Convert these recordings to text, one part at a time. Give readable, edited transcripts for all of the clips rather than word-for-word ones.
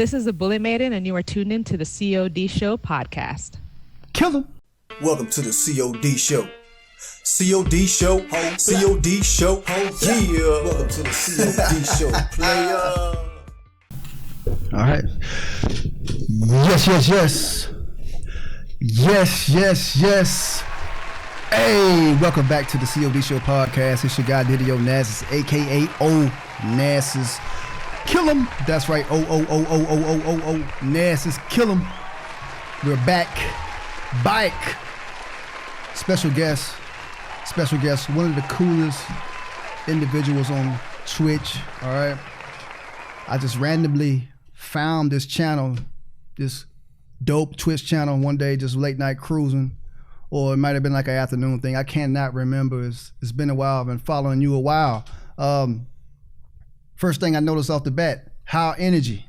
This is the Bullet Maiden, and you are tuned in to the COD Show podcast. Kill him. Welcome to the COD Show. COD Show, COD Show, yeah. Welcome to the COD Show, player. All right. Yes. Hey, welcome back to the COD Show podcast. It's your guy, Onasis, a.k.a. Onasis. Kill him. That's right. Onasis. Kill him. We're back. Special guest. One of the coolest individuals on Twitch. All right. I just randomly found this channel, this dope Twitch channel one day, just late night cruising. Or it might have been like an afternoon thing. I cannot remember. It's been a while. I've been following you a while. First thing I noticed off the bat, high energy.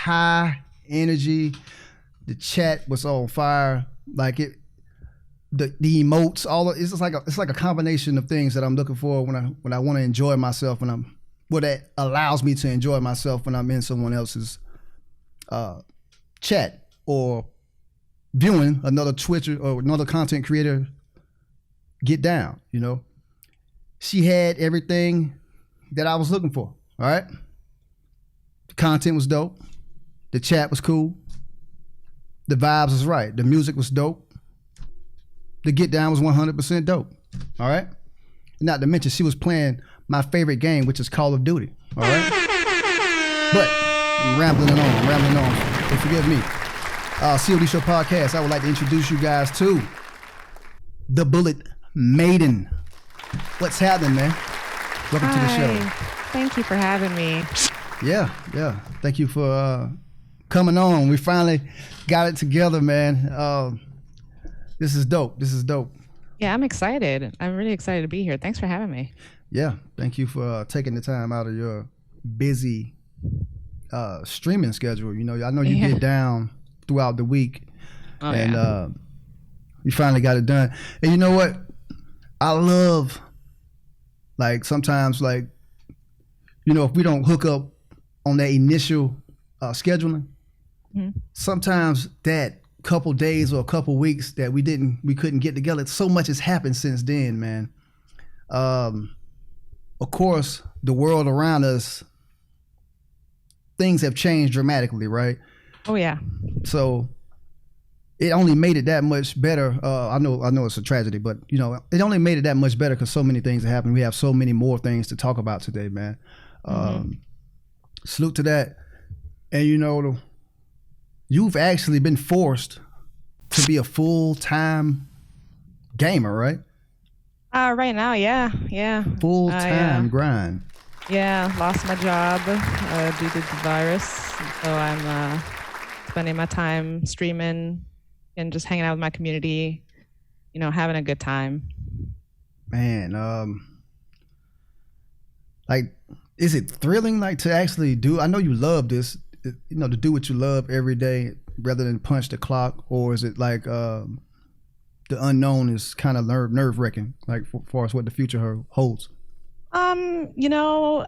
The chat was on fire. Like it, the emotes, it's like a combination of things that I'm looking for when I want to enjoy myself. That allows me to enjoy myself when I'm in someone else's chat or viewing another Twitcher or another content creator get down, you know. She had everything that I was looking for, all right? The content was dope. The chat was cool. The vibes was right. The music was dope. The get down was 100% dope, all right? Not to mention she was playing my favorite game, which is Call of Duty, all right? But I'm rambling on, so forgive me. COD Show podcast, I would like to introduce you guys to the Bullet Maiden. What's happening, man? Welcome to the show. Thank you for having me. Yeah. Thank you for coming on. We finally got it together, man. This is dope. Yeah, I'm excited. I'm really excited to be here. Thanks for having me. Yeah, thank you for taking the time out of your busy streaming schedule. You know, I know you get down throughout the week, you finally got it done. And you know what? I love, like, sometimes, like, you know, if we don't hook up on that initial scheduling, sometimes that couple days or a couple weeks that we couldn't get together, so much has happened since then, man. Of course, the world around us, things have changed dramatically, right? Oh yeah. So it only made it that much better. I know it's a tragedy, but you know, it only made it that much better because so many things have happened. We have so many more things to talk about today, man. Salute to that. And you know, you've actually been forced to be a full-time gamer, right? Right now, yeah. Full-time grind. Yeah, lost my job due to the virus, so I'm spending my time streaming and just hanging out with my community, you know, having a good time. Man, like, is it thrilling, like, to actually do? I know you love this, you know, to do what you love every day rather than punch the clock, or is it like the unknown is kind of nerve-wracking, like, as far as what the future holds? You know,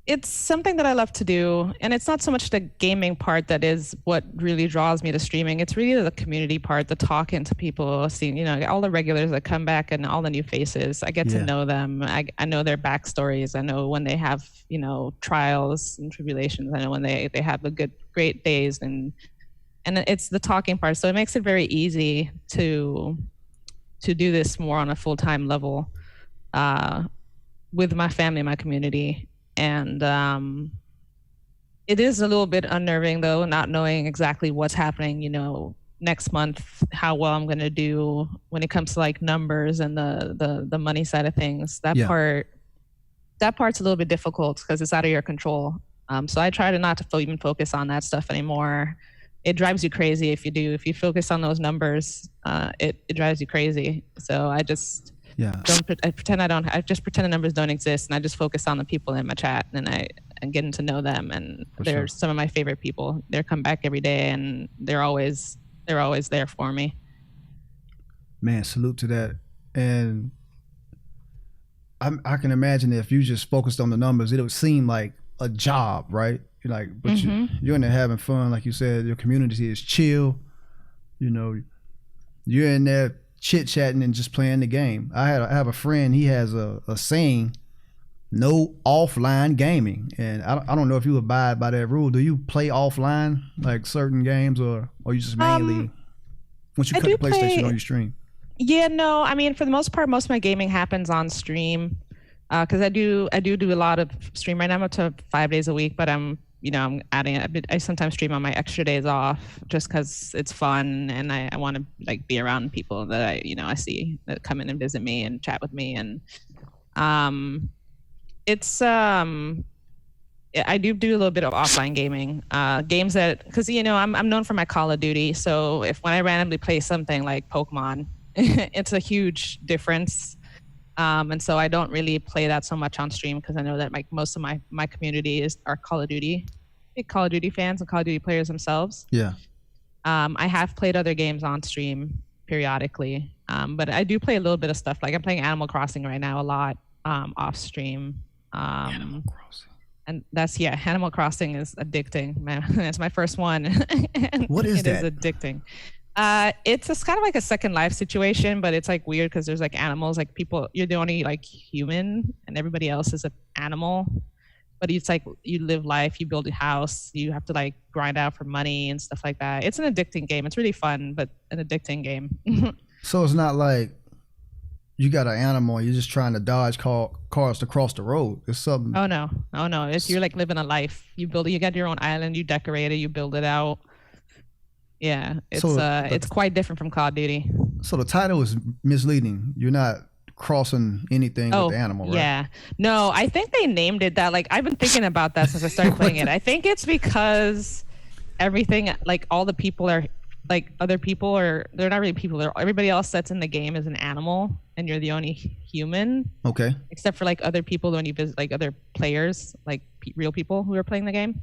it's something that I love to do, and it's not so much the gaming part that is what really draws me to streaming. It's really the community part, the talking to people, seeing, you know, all the regulars that come back and all the new faces. I get to know them. I know their backstories. I know when they have, you know, trials and tribulations. I know when they have the great days, and it's the talking part. So it makes it very easy to do this more on a full-time level with my family, my community. And it is a little bit unnerving, though, not knowing exactly what's happening, you know, next month, how well I'm going to do when it comes to like numbers and the money side of things. That part's a little bit difficult because it's out of your control. So I try to not to even focus on that stuff anymore. It drives you crazy if you do. If you focus on those numbers, it drives you crazy. So I just I pretend the numbers don't exist, and I just focus on the people in my chat, and getting to know them. And they're some of my favorite people. They come back every day, and they're always there for me. Man, salute to that. And I can imagine if you just focused on the numbers, it would seem like a job, right? Like, but you're in there having fun, like you said. Your community is chill. You know, you're in there chit chatting and just playing the game. I have a friend. He has a saying, "No offline gaming," and I don't know if you abide by that rule. Do you play offline, like certain games, or you just mainly once you cut the PlayStation on your stream? Yeah, no. I mean, for the most part, most of my gaming happens on stream. Because I do a lot of stream right now. I'm up to 5 days a week, but I'm adding it. I sometimes stream on my extra days off just because it's fun and I want to like be around people that I see that come in and visit me and chat with me. And it's I do a little bit of offline gaming, games that, because I'm known for my Call of Duty. So when I randomly play something like Pokemon, it's a huge difference. And so I don't really play that so much on stream because I know that most of my community are Call of Duty, big Call of Duty fans and Call of Duty players themselves. Yeah. I have played other games on stream periodically, but I do play a little bit of stuff. Like I'm playing Animal Crossing right now a lot off stream. Animal Crossing. And Animal Crossing is addicting, man. It's my first one. What is that? It is addicting. It's just kind of like a Second Life situation, but it's like weird because there's like animals, like people, you're the only like human and everybody else is an animal. But it's like you live life, you build a house, you have to like grind out for money and stuff like that. It's an addicting game. It's really fun, but an addicting game. So it's not like you got an animal and you're just trying to dodge cars to cross the road. It's something. Oh no. It's you're like living a life. You got your own island, you decorate it, you build it out. Yeah, it's quite different from Call of Duty. So the title is misleading. You're not crossing anything with the animal, right? Yeah. No, I think they named it that. Like I've been thinking about that since I started playing it. I think it's because everything, like all the people are like other people, or they're not really people. Everybody else that's in the game is an animal, and you're the only human. Okay. Except for like other people when you visit, like other players, like real people who are playing the game.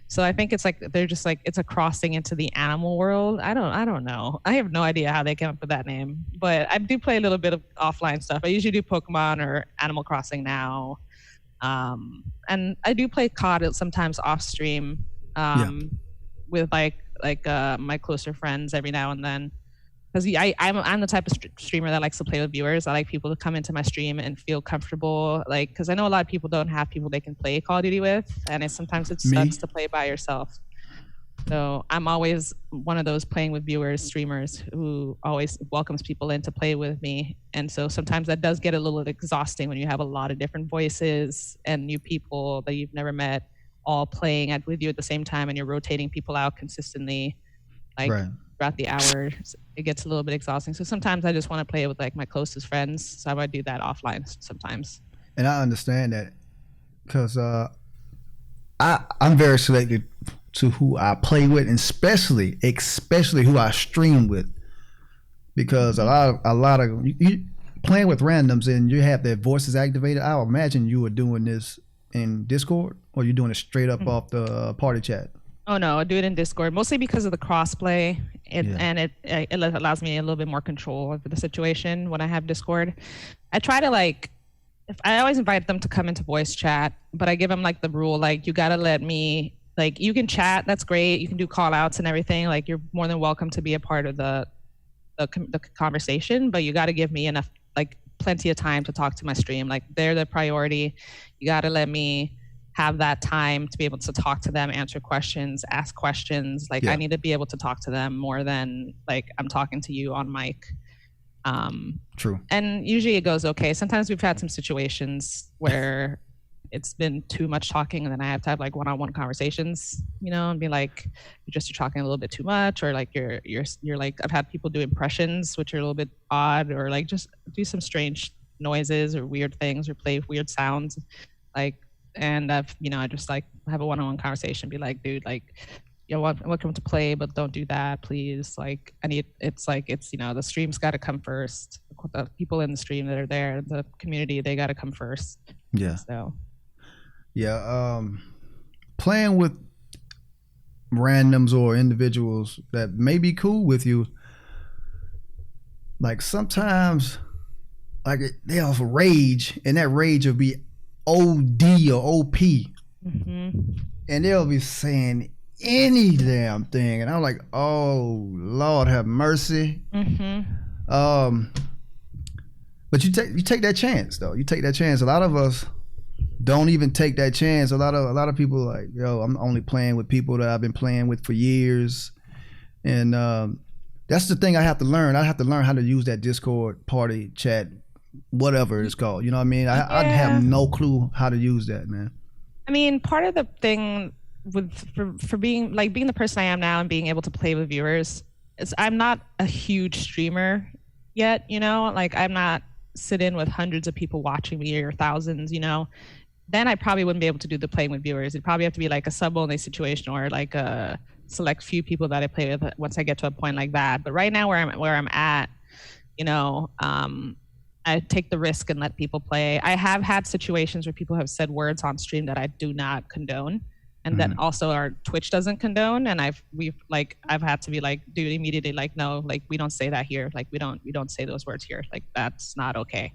So I think it's like they're just like it's a crossing into the animal world. I don't know. I have no idea how they came up with that name. But I do play a little bit of offline stuff. I usually do Pokemon or Animal Crossing now. And I do play COD sometimes off stream with like my closer friends every now and then. Because I'm the type of streamer that likes to play with viewers. I like people to come into my stream and feel comfortable. Like, because I know a lot of people don't have people they can play Call of Duty with, and sometimes it sucks to play by yourself. So I'm always one of those playing with viewers, streamers who always welcomes people in to play with me. And so sometimes that does get a little exhausting when you have a lot of different voices and new people that you've never met all playing with you at the same time, and you're rotating people out consistently. Like. Right. Throughout the hours, it gets a little bit exhausting. So sometimes I just want to play with like my closest friends. So I might do that offline sometimes. And I understand that because I'm very selective to who I play with, and especially who I stream with, because a lot of you playing with randoms and you have their voices activated. I would imagine you were doing this in Discord, or you're doing it straight up off the party chat. Oh no, I do it in Discord, mostly because of the crossplay, and it allows me a little bit more control over the situation when I have Discord. I try to I always invite them to come into voice chat, but I give them like the rule, like you gotta let me, like you can chat, that's great, you can do call outs and everything, like you're more than welcome to be a part of the conversation, but you gotta give me enough, like plenty of time to talk to my stream. Like they're the priority. You gotta let me have that time to be able to talk to them, answer questions, ask questions. Like I need to be able to talk to them more than like I'm talking to you on mic. True. And usually it goes okay. Sometimes we've had some situations where it's been too much talking, and then I have to have like one-on-one conversations, and be like, you're talking a little bit too much, or like you're like, I've had people do impressions which are a little bit odd, or like just do some strange noises or weird things or play weird sounds, like. And I just like have a one-on-one conversation, be like, dude, like, welcome to play, but don't do that, please. Like, the stream's got to come first. The people in the stream that are there, the community, they got to come first. Yeah. So. Yeah. Playing with randoms or individuals that may be cool with you, like sometimes, like they'll rage, and that rage will be OD or OP. Mm-hmm. and they'll be saying any damn thing, and I'm like, oh Lord have mercy. But you take that chance though. You take that chance. A lot of us don't even take that chance. A lot of people like, yo, I'm only playing with people that I've been playing with for years, and that's the thing I have to learn. I have to learn how to use that Discord party chat, whatever it's called. You know what I mean? I have no clue how to use that, man. I mean, part of the thing for being the person I am now and being able to play with viewers is I'm not a huge streamer yet, you know? Like, I'm not sitting with hundreds of people watching me or thousands, you know? Then I probably wouldn't be able to do the playing with viewers. It'd probably have to be like a sub-only situation or like a select few people that I play with once I get to a point like that. But right now where I'm at, you know, I take the risk and let people play. I have had situations where people have said words on stream that I do not condone, and that also our Twitch doesn't condone. And I've had to be like, dude, immediately, like, no, like, we don't say that here. Like, we don't say those words here. Like, that's not okay.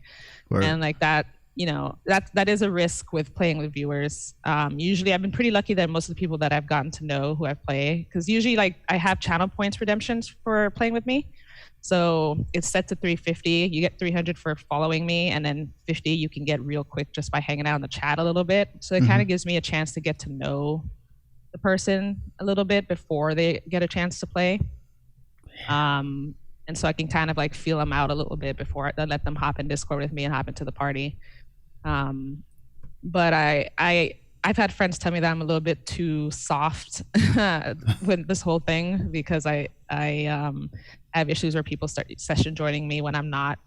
Word. And like that, you know, that is a risk with playing with viewers. Usually I've been pretty lucky that most of the people that I've gotten to know who I play, because usually like I have channel points redemptions for playing with me. So it's set to 350. You get 300 for following me, and then 50 you can get real quick just by hanging out in the chat a little bit. So it kind of gives me a chance to get to know the person a little bit before they get a chance to play. And so I can kind of like feel them out a little bit before I let them hop in Discord with me and hop into the party. But I've had friends tell me that I'm a little bit too soft with this whole thing, because I have issues where people start session joining me when I'm not,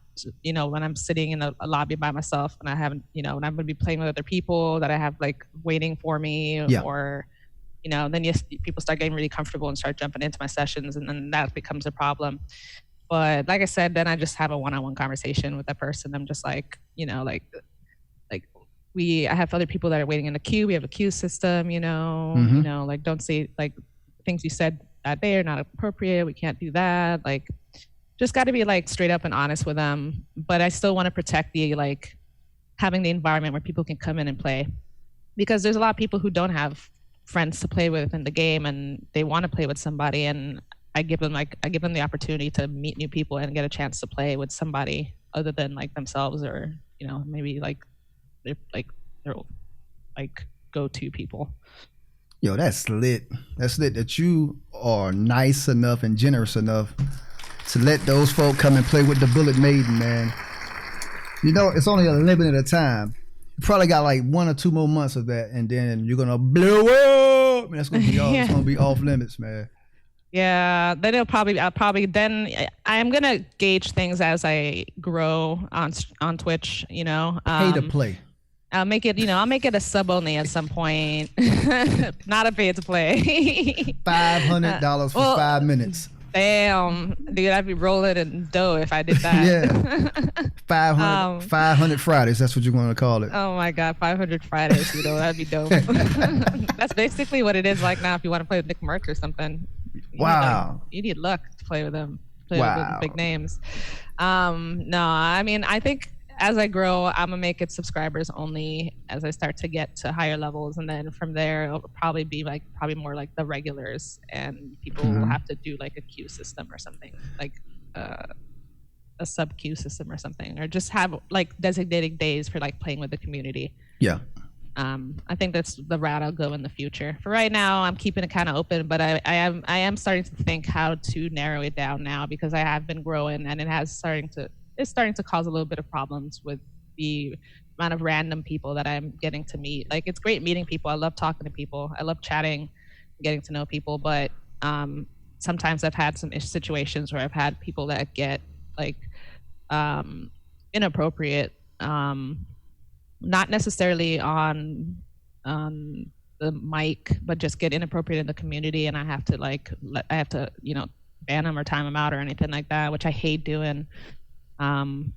you know, when I'm sitting in a lobby by myself and I haven't, you know, and I'm going to be playing with other people that I have like waiting for me, or, you know, then people start getting really comfortable and start jumping into my sessions, and then that becomes a problem. But like I said, then I just have a one-on-one conversation with that person. I'm just like, you know, I have other people that are waiting in the queue. We have a queue system, you know, you know, like, don't say like things you said that day are not appropriate. We can't do that. Like, just got to be like straight up and honest with them. But I still want to protect the, like, having the environment where people can come in and play, because there's a lot of people who don't have friends to play with in the game and they want to play with somebody. And I give them the opportunity to meet new people and get a chance to play with somebody other than like themselves, or, you know, maybe like they're go-to people. Yo, that's lit. That's lit that you are nice enough and generous enough to let those folk come and play with the Bullet Maiden, man. You know, it's only a limited time. You probably got like 1 or 2 more months of that, and then you're gonna blow up. That's gonna be all. It's gonna be off limits, man. Yeah, then I'm gonna gauge things as I grow on Twitch. You know, pay to play. I'll make it a sub only at some point. Not a pay to play. $500 for 5 minutes. Damn, dude, I'd be rolling in dough if I did that. Yeah. 500 Fridays, that's what you're going to call it. Oh my God, 500 Fridays, you know, that'd be dope. That's basically what it is like now if you want to play with Nick Merck or something. You need luck to play with them, with the big names. No, I mean, I think as I grow, I'm gonna make it subscribers only as I start to get to higher levels, and then from there it'll probably be probably more like the regulars, and people will have to do like a queue system or something, like a sub queue system or something, or just have like designated days for like playing with the community. Yeah. I think that's the route I'll go in the future. For right now, I'm keeping it kind of open, but I am starting to think how to narrow it down now, because I have been growing, and it's starting to cause a little bit of problems with the amount of random people that I'm getting to meet. Like, it's great meeting people. I love talking to people. I love chatting, getting to know people. But sometimes I've had some situations where I've had people that get like inappropriate, not necessarily on the mic, but just get inappropriate in the community, and I have to you know, ban them or time them out or anything like that, which I hate doing. So I'm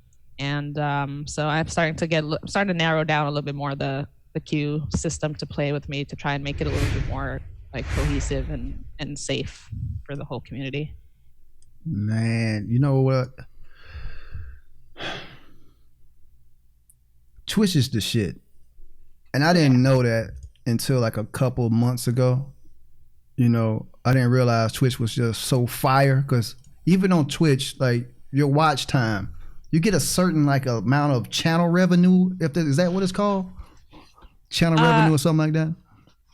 starting to narrow down a little bit more the queue system to play with me, to try and make it a little bit more like cohesive and safe for the whole community. Man, you know what? Twitch is the shit. And I didn't know that until like a couple months ago. You know, I didn't realize Twitch was just so fire, because even on Twitch, like your watch time, you get a certain like amount of channel revenue. Is that what it's called? Channel revenue or something like that?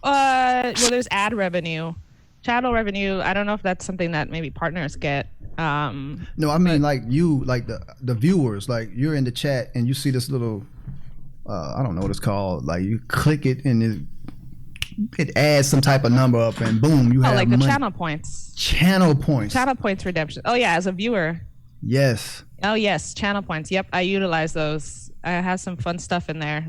Well, there's ad revenue. Channel revenue, I don't know if that's something that maybe partners get. No, I mean like you, like the viewers, like you're in the chat and you see this little, I don't know what it's called. Like you click it and it adds some type of number up, and boom, you have like the money. channel points. Channel points. Channel points redemption. Oh yeah, as a viewer. Yes. Oh yes, channel points. Yep, I utilize those. I have some fun stuff in there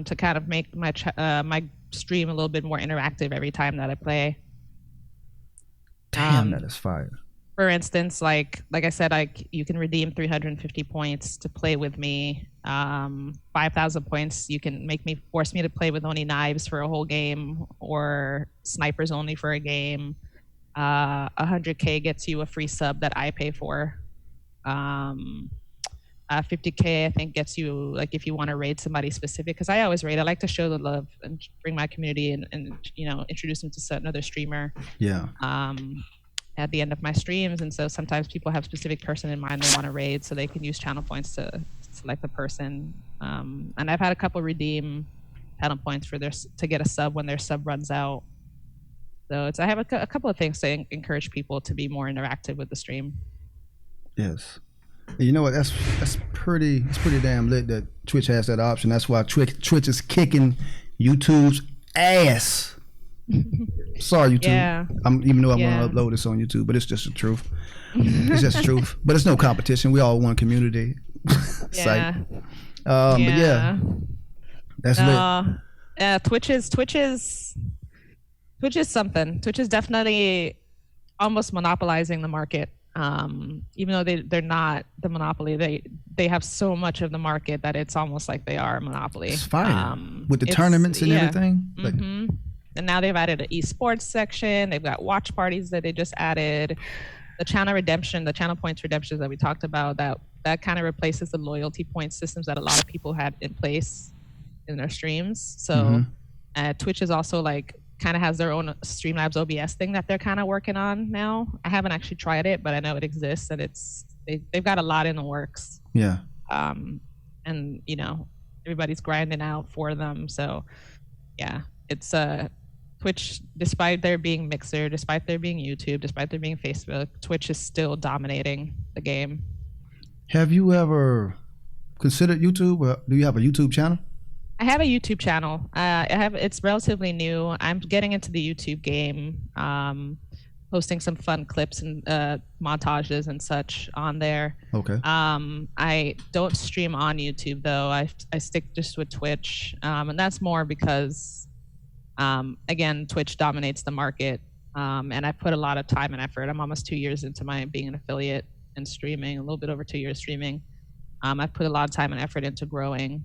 to kind of make my my stream a little bit more interactive every time that I play. Damn, that is fire. For instance, like I said, like you can redeem 350 points to play with me. 5,000 points, you can force me to play with only knives for a whole game, or snipers only for a game. 100K gets you a free sub that I pay for. 50K I think gets you, like, if you want to raid somebody specific, because I always raid. I like to show the love and bring my community and you know, introduce them to another streamer. Yeah. At the end of my streams, and so sometimes people have a specific person in mind they want to raid, so they can use channel points to select the person. And I've had a couple redeem channel points for to get a sub when their sub runs out. So I have a couple of things to encourage people to be more interactive with the stream. Yes. You know what? That's pretty. It's pretty damn lit that Twitch has that option. That's why Twitch is kicking YouTube's ass. Sorry, YouTube. Yeah. Even though I'm gonna upload this on YouTube, but it's just the truth. It's just the truth. But it's no competition. We all one community. Yeah. But yeah, that's lit. Yeah, Twitch is something. Twitch is definitely almost monopolizing the market. Even though they're not the monopoly, they have so much of the market that it's almost like they are a monopoly. It's fine with the tournaments and everything. Mm-hmm. And now they've added an esports section. They've got watch parties that they just added. The channel points redemptions that we talked about, that kind of replaces the loyalty point systems that a lot of people had in place in their streams. So Twitch is also like kind of has their own Streamlabs OBS thing that they're kind of working on now. I haven't actually tried it, but I know it exists, and they've got a lot in the works. Yeah. And you know, everybody's grinding out for them. So yeah, it's Twitch, despite there being Mixer, despite there being YouTube, despite there being Facebook, Twitch is still dominating the game. Have you ever considered YouTube? Or do you have a YouTube channel? I have a YouTube channel. It's relatively new. I'm getting into the YouTube game, posting some fun clips and montages and such on there. Okay. I don't stream on YouTube though. I stick just with Twitch, and that's more because, again, Twitch dominates the market, and I put a lot of time and effort. I'm almost 2 years into my being an affiliate and streaming, a little bit over 2 years streaming. I've put a lot of time and effort into growing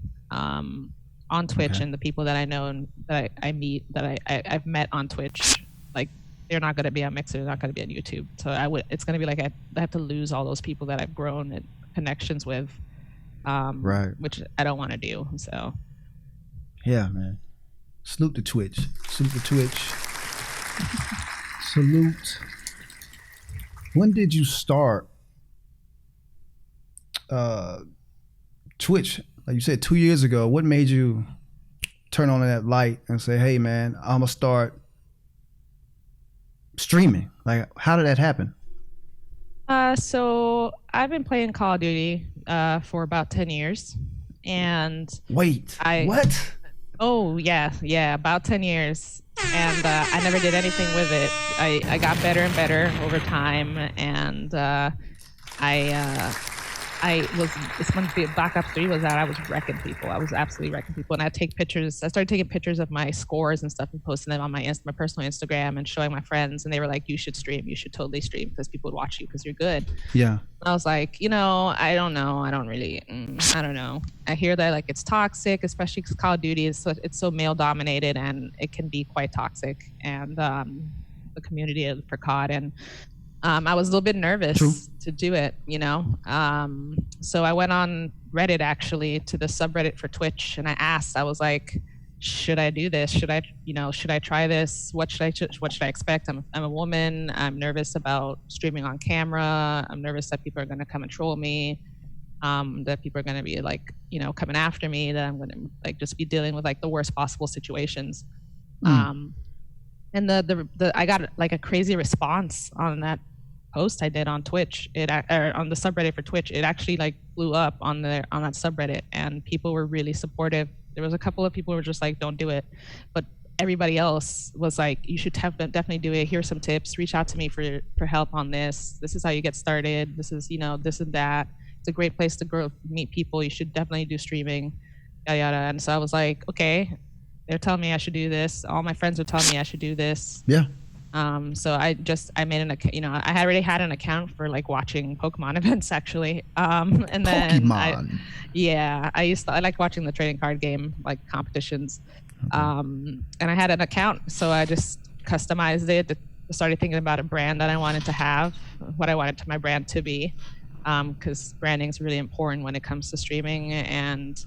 on Twitch, and the people that I know and that I meet, that I've met on Twitch, like, they're not going to be on Mixer, they're not going to be on YouTube. So it's going to be like I have to lose all those people that I've grown and connections with, right? Which I don't want to do. So yeah, man. Salute to Twitch. Salute to Twitch. Salute. When did you start Twitch? Like you said, 2 years ago. What made you turn on that light and say, hey man, I'm gonna start streaming? Like, how did that happen? So I've been playing Call of Duty for about 10 years. And what? Oh yeah, about 10 years. And I never did anything with it. I got better and better over time, and it's when the Black Ops 3 was out, I was wrecking people. I was absolutely wrecking people. And I'd take pictures. I started taking pictures of my scores and stuff and posting them on my personal Instagram and showing my friends. And they were like, you should stream. You should totally stream because people would watch you because you're good. Yeah. And I was like, you know, I don't know. I don't know. I hear that, like, it's toxic, especially because Call of Duty it's so male dominated, and it can be quite toxic. And the community for COD, and I was a little bit nervous to do it, you know. So I went on Reddit, actually, to the subreddit for Twitch, and I was like, should I do this? Should I try this? What should I expect? I'm a woman. I'm nervous about streaming on camera. I'm nervous that people are going to come and troll me. That people are going to be like, coming after me, that I'm going to like just be dealing with like the worst possible situations. And I got like a crazy response on that post I did on Twitch, or on the subreddit for Twitch. It actually like blew up on that subreddit, and people were really supportive. There was a couple of people who were just like, don't do it, but everybody else was like, you should definitely do it. Here's some tips. Reach out to me for help on this. This is how you get started. This is this and that. It's a great place to meet people. You should definitely do streaming, yada yada. And so I was like, okay, they're telling me I should do this. All my friends are telling me I should do this. Yeah. So I made an account. I had already had an account for like watching Pokemon events actually. And then Pokemon. I liked watching the trading card game like competitions. And I had an account, so I just customized it. Started thinking about a brand that I wanted to have, what I wanted my brand to be, because branding is really important when it comes to streaming. And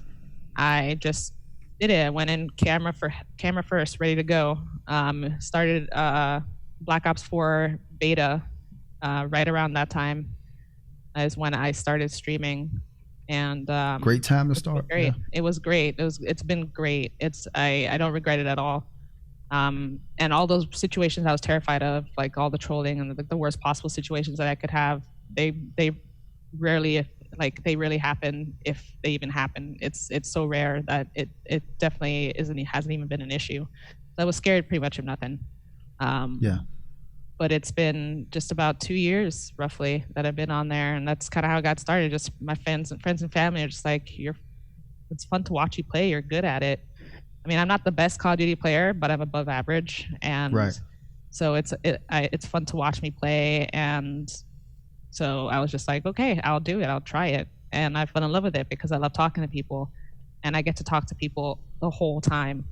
I just did it. I went in camera first, ready to go. Started Black Ops 4 beta right around that time is when I started streaming. And great time to start. Great. Yeah. It was great. It's been great. I don't regret it at all. And all those situations I was terrified of, like all the trolling and the worst possible situations that I could have, they rarely happen, if they even happen. It's so rare that it definitely hasn't even been an issue. So I was scared pretty much of nothing. But it's been just about 2 years roughly that I've been on there, and that's kind of how it got started. Just my friends and family are just like, it's fun to watch you play. You're good at it. I mean, I'm not the best Call of Duty player, but I'm above average, and so it's fun to watch me play. And so I was just like, okay, I'll do it. I'll try it. And I fell in love with it because I love talking to people, and I get to talk to people the whole time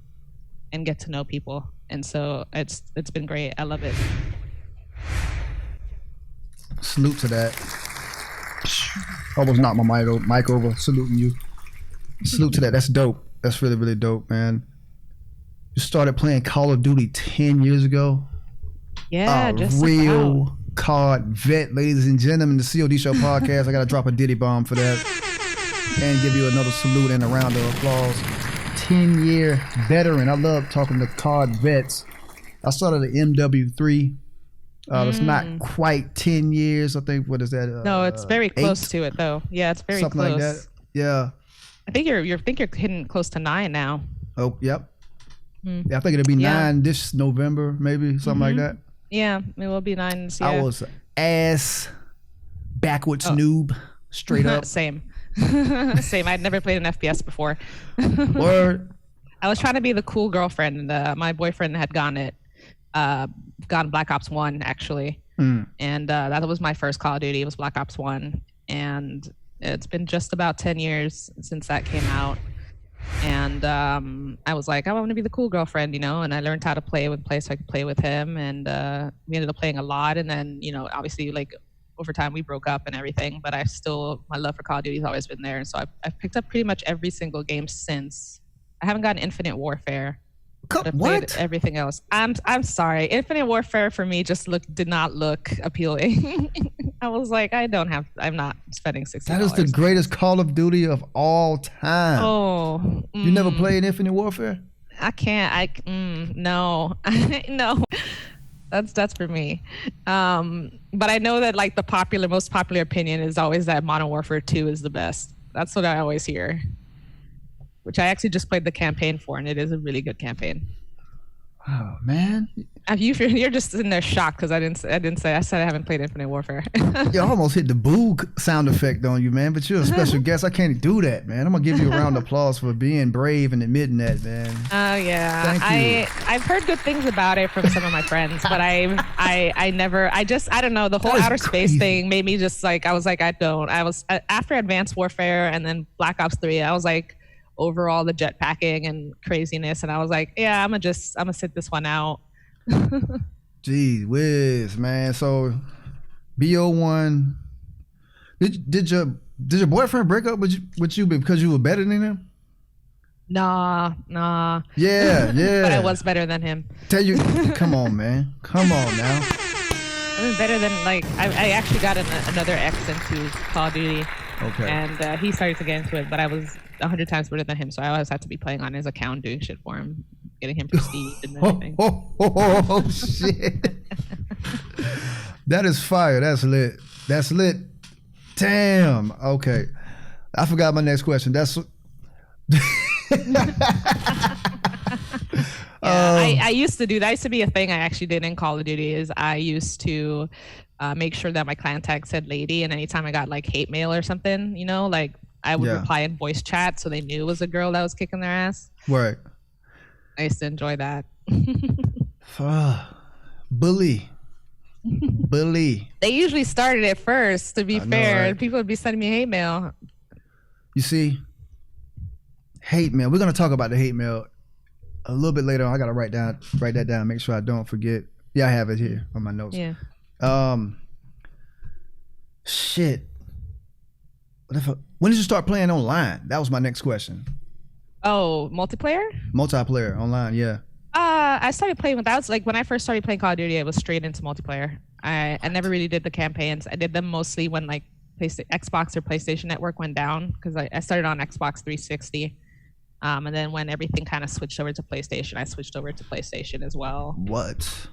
and get to know people. And so it's been great. I love it. Salute to that. Almost knocked my mic over. Saluting you. Salute to that. That's dope. That's really, really dope, man. You started playing Call of Duty 10 years ago. Yeah, just real about. COD vet, ladies and gentlemen. The COD Show podcast. I got to drop a Diddy bomb for that and give you another salute and a round of applause. 10-year veteran. I love talking to COD vets. I started at MW3. It's not quite 10 years. I think, what is that? No, it's very close to it, though. Yeah, it's very something close. Like that. Yeah. I think you're hitting close to 9 now. Oh, yep. Yeah, I think it'll be 9 this November, maybe something like that. Yeah, it will be 9 this year. I was ass backwards noob, straight up. Same. I'd never played an FPS before. Word. I was trying to be the cool girlfriend, and my boyfriend had gone Black Ops 1 actually, and that was my first Call of Duty. It was Black Ops 1, and it's been just about 10 years since that came out. And I was like, I want to be the cool girlfriend, and I learned how to play so I could play with him, and we ended up playing a lot. And then obviously, like, over time we broke up and everything, but my love for Call of Duty has always been there. And so I've picked up pretty much every single game since. I haven't gotten Infinite Warfare. I've played everything else. I'm sorry. Infinite Warfare for me just did not look appealing. I was like, I'm not spending $60. That is the greatest Call of Duty of all time. Oh. You never played Infinite Warfare? I can't. No. No. That's for me. But I know that like the most popular opinion is always that Modern Warfare 2 is the best. That's what I always hear. Which I actually just played the campaign for, and it is a really good campaign. Oh man, you're just in there shocked because I said I haven't played Infinite Warfare. You almost hit the boog sound effect on you, man. But you're a special guest. I can't do that, man. I'm gonna give you a round of applause for being brave and admitting that, man. Oh yeah, thank you. I've heard good things about it from some of my friends, but I don't know, the whole outer space thing made me just like I was after Advanced Warfare and then Black Ops 3. I was like, overall the jetpacking and craziness, and I was like, yeah, I'm gonna sit this one out. Gee whiz, man. So BO1, did your boyfriend break up with you because you were better than him? Nah. Yeah, yeah. But I was better than him. Tell you, come on, man. Come on now. I was better than like I actually got another ex into Call of Duty. Okay. And he started to get into it, but I was 100 times better than him, so I always had to be playing on his account, doing shit for him, getting him prestige and everything. Oh, shit. That is fire. That's lit. That's lit. Damn. Okay. I forgot my next question. That's I used to do that. Used to be a thing I actually did in Call of Duty. Is I used to make sure that my clan tag said lady, and anytime I got like hate mail or something, you know, like I would reply in voice chat so they knew it was a girl that was kicking their ass. right. I used to enjoy that. Bully. They usually started it first, to be fair. Right? People would be sending me hate mail. You see, hate mail. We're gonna talk about the hate mail a little bit later on. I gotta write that down, make sure I don't forget. Yeah, I have it here on my notes. Yeah. Shit. When did you start playing online? That was my next question. Oh, multiplayer? Multiplayer online, yeah. I started playing with that. Was like when I first started playing Call of Duty, I was straight into multiplayer. I never really did the campaigns. I did them mostly when like Xbox or PlayStation Network went down, because I started on Xbox 360. And then when everything kind of switched over to PlayStation, I switched over to PlayStation as well. What?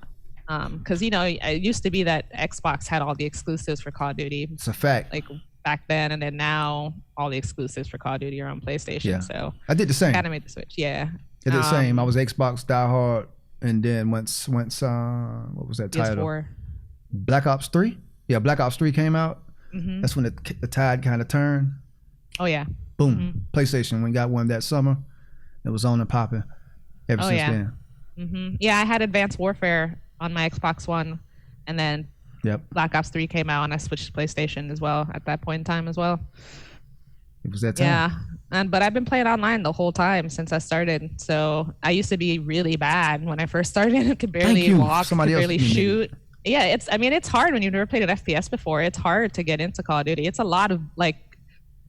Because you know, it used to be that Xbox had all the exclusives for Call of Duty. It's a fact. Like back then, and then now all the exclusives for Call of Duty are on PlayStation. Yeah. So I did the same. kind of made the switch. Yeah. I did the same. I was Xbox diehard, and then once what was that title? PS4. Black Ops 3? Yeah, Black Ops 3 came out. Mm-hmm. That's when the tide kind of turned. Oh yeah. Boom. Mm-hmm. PlayStation, we got one that summer. It was on and popping ever since then. Mm-hmm. Yeah, I had Advanced Warfare on my Xbox One, and then Black Ops 3 came out, and I switched to PlayStation as well at that point in time as well. It was that time. Yeah, but I've been playing online the whole time since I started. So I used to be really bad when I first started. I could barely walk, could barely shoot. Yeah, it's hard when you've never played an FPS before. It's hard to get into Call of Duty. It's a lot of like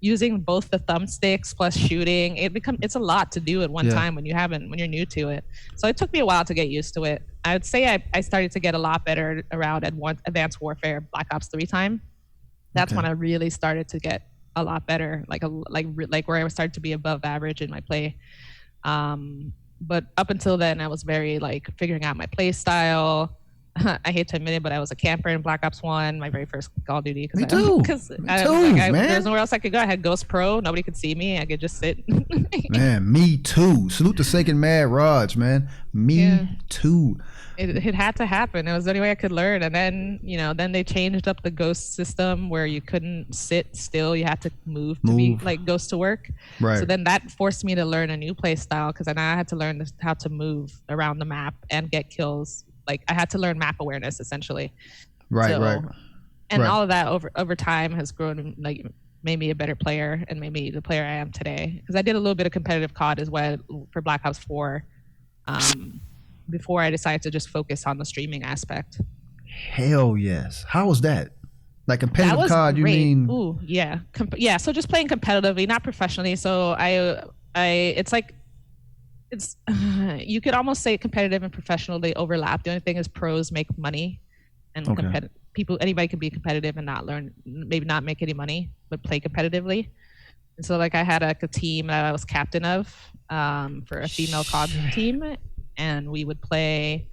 using both the thumbsticks plus shooting. It's a lot to do at one time when you're new to it. So it took me a while to get used to it. I would say I started to get a lot better around Advanced Warfare Black Ops 3 time. That's when I really started to get a lot better, like where I started to be above average in my play. But up until then, I was very like figuring out my play style. I hate to admit it, but I was a camper in Black Ops 1, my very first Call of Duty. Me too. There's nowhere else I could go. I had Ghost Pro. Nobody could see me. I could just sit. Man, me too. Salute to Second Mad Raj, man. Me too. It had to happen. It was the only way I could learn. And then, then they changed up the ghost system where you couldn't sit still. You had to move to be like ghost to work. Right. So then that forced me to learn a new play style, because then I had to learn how to move around the map and get kills. Like I had to learn map awareness essentially. Right. And all of that over time has grown, like made me a better player and made me the player I am today. Because I did a little bit of competitive COD as well for Black Ops 4. Before I decided to just focus on the streaming aspect. Hell yes. How was that? Like competitive COD, you mean? Ooh, yeah. So just playing competitively, not professionally. So it's you could almost say competitive and professional, they overlap. The only thing is pros make money, and anybody can be competitive and maybe not make any money, but play competitively. And so like I had a team that I was captain of for a female COD team. And we would play,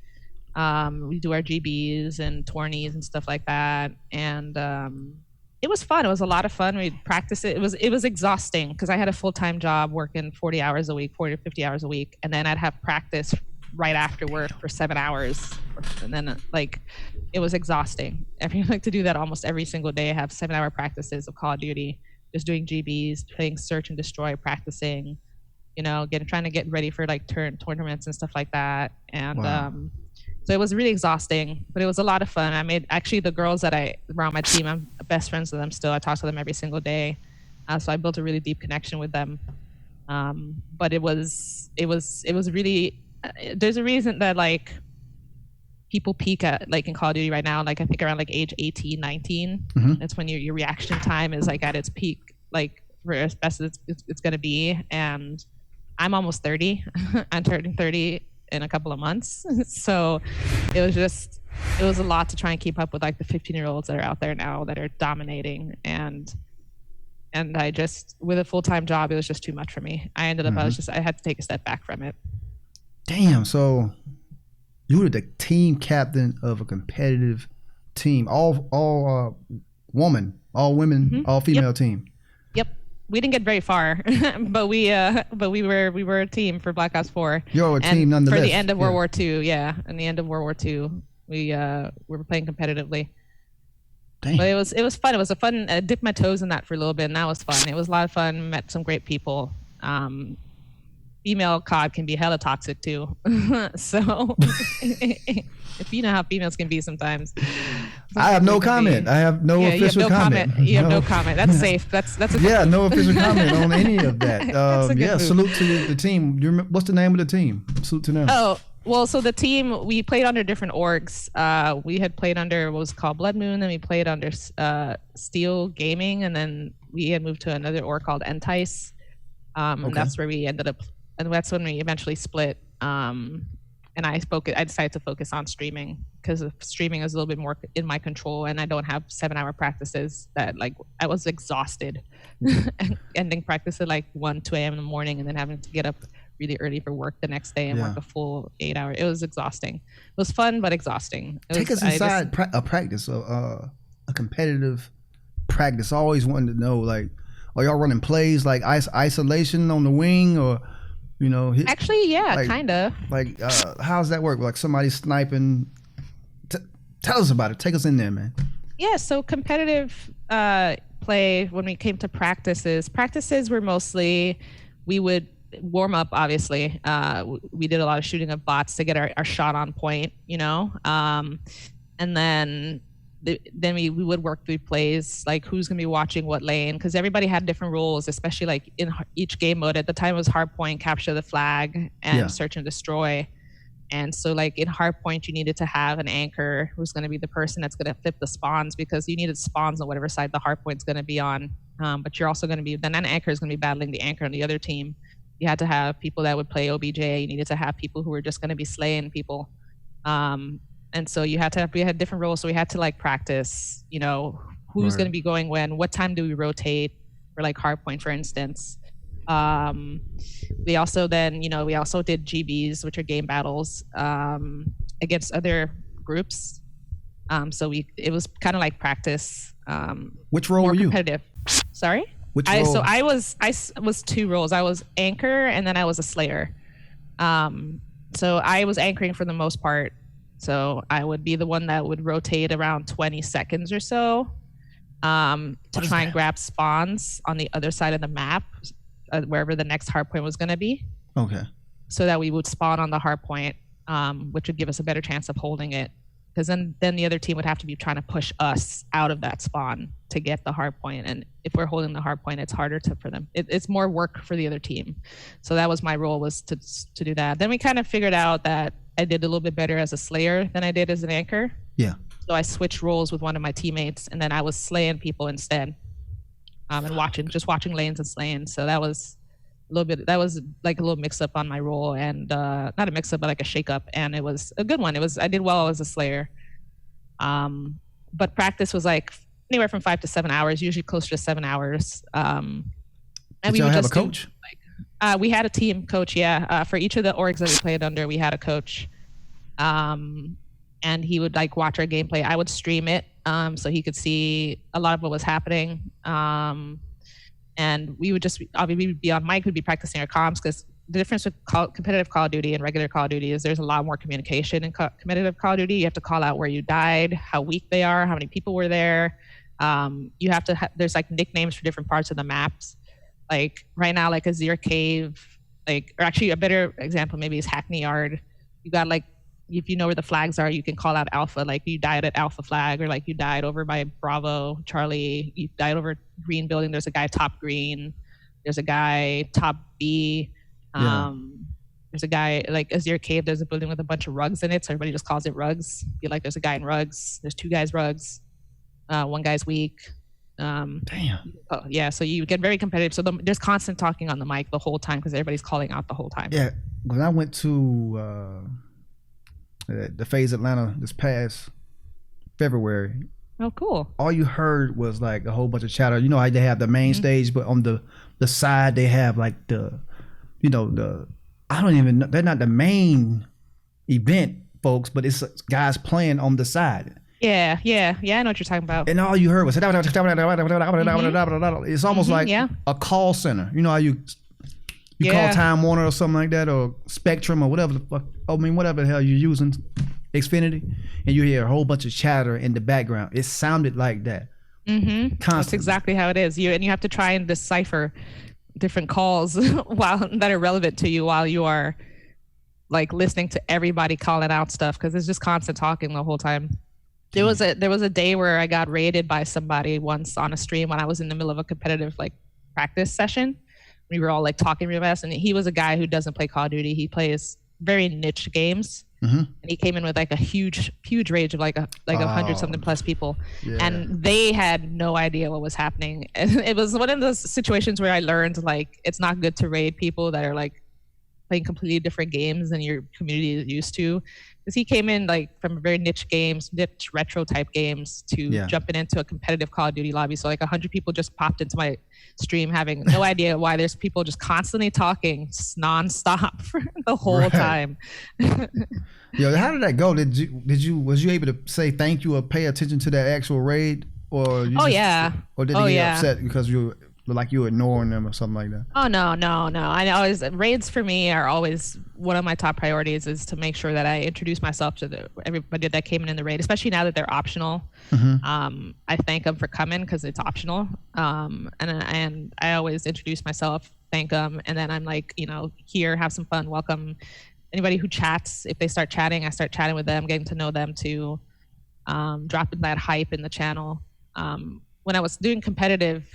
we do our GBs and tourneys and stuff like that. And it was fun. It was a lot of fun. We'd practice it. It was exhausting because I had a full-time job working 40 hours a week, 40 or 50 hours a week. And then I'd have practice right after work for 7 hours. And then it was exhausting. I like to do that almost every single day. I have 7-hour practices of Call of Duty, just doing GBs, playing Search and Destroy, practicing, trying to get ready for like tournaments and stuff like that. And so it was really exhausting, but it was a lot of fun. I made actually the girls that were on my team, I'm best friends with them still. I talk to them every single day. So I built a really deep connection with them. But it was really, there's a reason that like people peak at like in Call of Duty right now, like I think around like age 18, 19. Mm-hmm. That's when your reaction time is like at its peak, like for as best as it's going to be. And I'm almost 30. I'm turning 30 in a couple of months. So it was a lot to try and keep up with like the 15-year-olds that are out there now that are dominating. And I just, with a full-time job, it was just too much for me. I ended up, I had to take a step back from it. Damn. So you were the team captain of a competitive team, all women, all female team. Yep. We didn't get very far, but we were a team for Black Ops 4. You're a team nonetheless. For the end of World War II, yeah. In the end of World War II, we were playing competitively. Damn. But it was fun. It was a fun. I dipped my toes in that for a little bit, and that was fun. It was a lot of fun. Met some great people. Female COD can be hella toxic too. So if you know how females can be sometimes. I have no comment. I have no official comment. You have no comment. That's safe. That's a yeah, no official comment on any of that. Yeah, move. salute to the team. You remember, what's the name of the team? Salute to them. Oh, well, so the team, we played under different orgs. We had played under what was called Blood Moon, then we played under Steel Gaming, and then we had moved to another org called Entice. And that's where we ended up, and that's when we eventually split. And I decided to focus on streaming because streaming is a little bit more in my control, and I don't have 7-hour practices that like I was exhausted, ending practice at like 1, 2 a.m. in the morning, and then having to get up really early for work the next day and work a full 8 hour. It was exhausting. It was fun, but exhausting. Take us inside a practice, a competitive practice. I always wanted to know, like, are y'all running plays like isolation on the wing, or you know? Actually, yeah, like, kind of. Like, how's that work? Like somebody sniping? Tell us about it. Take us in there, man. Yeah, so competitive play, when we came to practices were mostly, we would warm up, obviously. We did a lot of shooting of bots to get our shot on point, you know? And then we would work through plays, like who's going to be watching what lane, because everybody had different roles, especially like in each game mode. At the time it was hardpoint, capture the flag, and search and destroy. And so like in hardpoint, you needed to have an anchor who's going to be the person that's going to flip the spawns, because you needed spawns on whatever side the hardpoint's going to be on. But you're also going to be, then an anchor is going to be battling the anchor on the other team. You had to have people that would play OBJ. You needed to have people who were just going to be slaying people. And so we had different roles. So we had to like practice, you know, who's going to be going when, what time do we rotate for like hardpoint, for instance. We also then, you know, we also did GBs, which are game battles, against other groups. So it was kind of like practice. Which role were you? Competitive. Sorry? Which role? So I was 2 roles. I was anchor and then I was a slayer. So I was anchoring for the most part. So I would be the one that would rotate around 20 seconds or so to try and grab spawns on the other side of the map, wherever the next hardpoint was going to be. Okay. So that we would spawn on the hardpoint, which would give us a better chance of holding it. Because then the other team would have to be trying to push us out of that spawn to get the hardpoint. And if we're holding the hardpoint, it's harder for them. It's more work for the other team. So that was my role, was to do that. Then we kind of figured out that I did a little bit better as a slayer than I did as an anchor. Yeah. So I switched roles with one of my teammates, and then I was slaying people instead, and watching lanes and slaying. So that was like a little mix up on my role, and not a mix up, but like a shake up. And it was a good one. I did well as a slayer. But practice was like anywhere from 5 to 7 hours, usually closer to 7 hours. And did y'all have a coach? We had a team coach, yeah. For each of the orgs that we played under, we had a coach. And he would like watch our gameplay. I would stream it, so he could see a lot of what was happening. And we would be on mic, we'd be practicing our comms, because the difference with competitive Call of Duty and regular Call of Duty is there's a lot more communication in competitive Call of Duty. You have to call out where you died, how weak they are, how many people were there. You have to there's like nicknames for different parts of the maps. Like right now, like Azir Cave, like, or actually a better example maybe is Hackney Yard. You got like, if you know where the flags are, you can call out Alpha, like you died at Alpha flag, or like you died over by Bravo, Charlie, you died over Green building. There's a guy top green. There's a guy top B. There's a guy like Azir Cave. There's a building with a bunch of rugs in it, so everybody just calls it rugs. Be like, there's a guy in rugs. There's 2 guys rugs. One guy's weak. Damn. Oh, yeah, so you get very competitive. So there's constant talking on the mic the whole time because everybody's calling out the whole time. Yeah, when I went to the Phase Atlanta this past February, Oh, cool. all you heard was like a whole bunch of chatter. You know how they have the main stage, but on the side they have like the I don't even know, they're not the main event folks, but it's guys playing on the side. Yeah, I know what you're talking about. And all you heard was it's almost like yeah. a call center. You know how you call Yeah. Time Warner or something like that, or Spectrum or whatever the fuck. I mean, whatever the hell you're using, Xfinity, and you hear a whole bunch of chatter in the background. It sounded like that. That's Constantly. exactly how it is. You have to try and decipher different calls that are relevant to you while you are like listening to everybody calling out stuff because it's just constant talking the whole time. There was a day where I got raided by somebody once on a stream when I was in the middle of a competitive like practice session. We were all like talking real fast, and he was a guy who doesn't play Call of Duty. He plays very niche games, and he came in with like a huge rage of like a 100-something plus people, and they had no idea what was happening. And it was one of those situations where I learned like it's not good to raid people that are like playing completely different games than your community is used to. Because he came in like from very niche retro type games to jumping into a competitive Call of Duty lobby. So like 100 people just popped into my stream having no idea why there's people just constantly talking nonstop for the whole time. Yo, how did that go? Was you able to say thank you or pay attention to that actual raid? Or or did he get upset because you were ignoring them or something like that? Oh no. I always raids for me are always one of my top priorities is to make sure that I introduce myself to everybody that came in the raid, especially now that they're optional. I thank them for coming because it's optional. And I always introduce myself, thank them, and then I'm like, here, have some fun, welcome. Anybody who chats, if they start chatting, I start chatting with them, getting to know them too, dropping that hype in the channel. When I was doing competitive,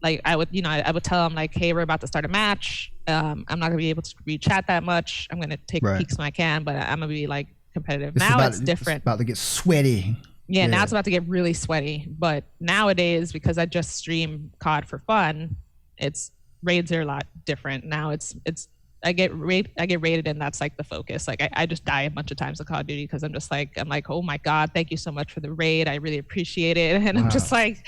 like I would tell them like, hey, we're about to start a match. I'm not gonna be able to read chat that much. I'm gonna take peeks when I can, but I'm gonna be like competitive. It's different. It's about to get sweaty. Yeah, now it's about to get really sweaty. But nowadays, because I just stream COD for fun, raids are a lot different. Now I get raided, and that's like the focus. Like I just die a bunch of times in Call of Duty because I'm like, oh my god, thank you so much for the raid. I really appreciate it, and I'm just like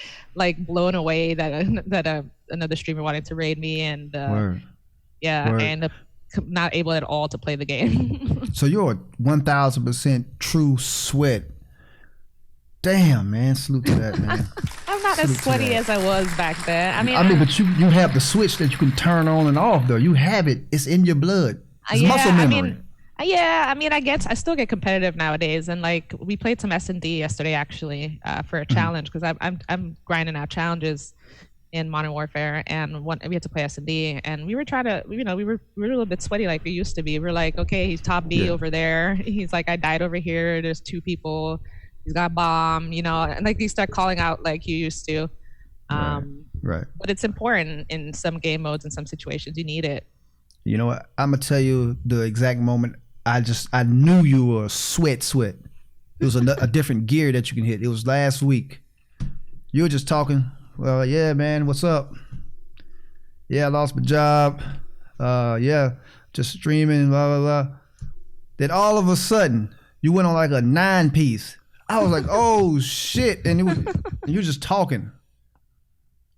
blown away that another streamer wanted to raid me, and I end up not able at all to play the game. So you're a 1,000% true sweat. Damn, man, salute to that, man. I'm not as sweaty as I was back then. I mean, but you have the switch that you can turn on and off, though. You have it. It's in your blood. It's muscle memory. I guess I still get competitive nowadays, and like we played some S&D yesterday actually for a challenge because I'm grinding out challenges in Modern Warfare, and we had to play S&D, and we were trying to, we were a little bit sweaty like we used to be. We're like, okay, he's top B over there. He's like, I died over here. There's 2 people. He's got a bomb, and like you start calling out like you used to. Right. But it's important in some game modes, in some situations. You need it. You know what? I'm gonna tell you the exact moment I knew you were a sweat. It was a different gear that you can hit. It was last week. You were just talking. Well, yeah, man, what's up? Yeah, I lost my job. Just streaming, blah, blah, blah. Then all of a sudden, you went on like a 9-piece. I was like, oh shit. And you were just talking.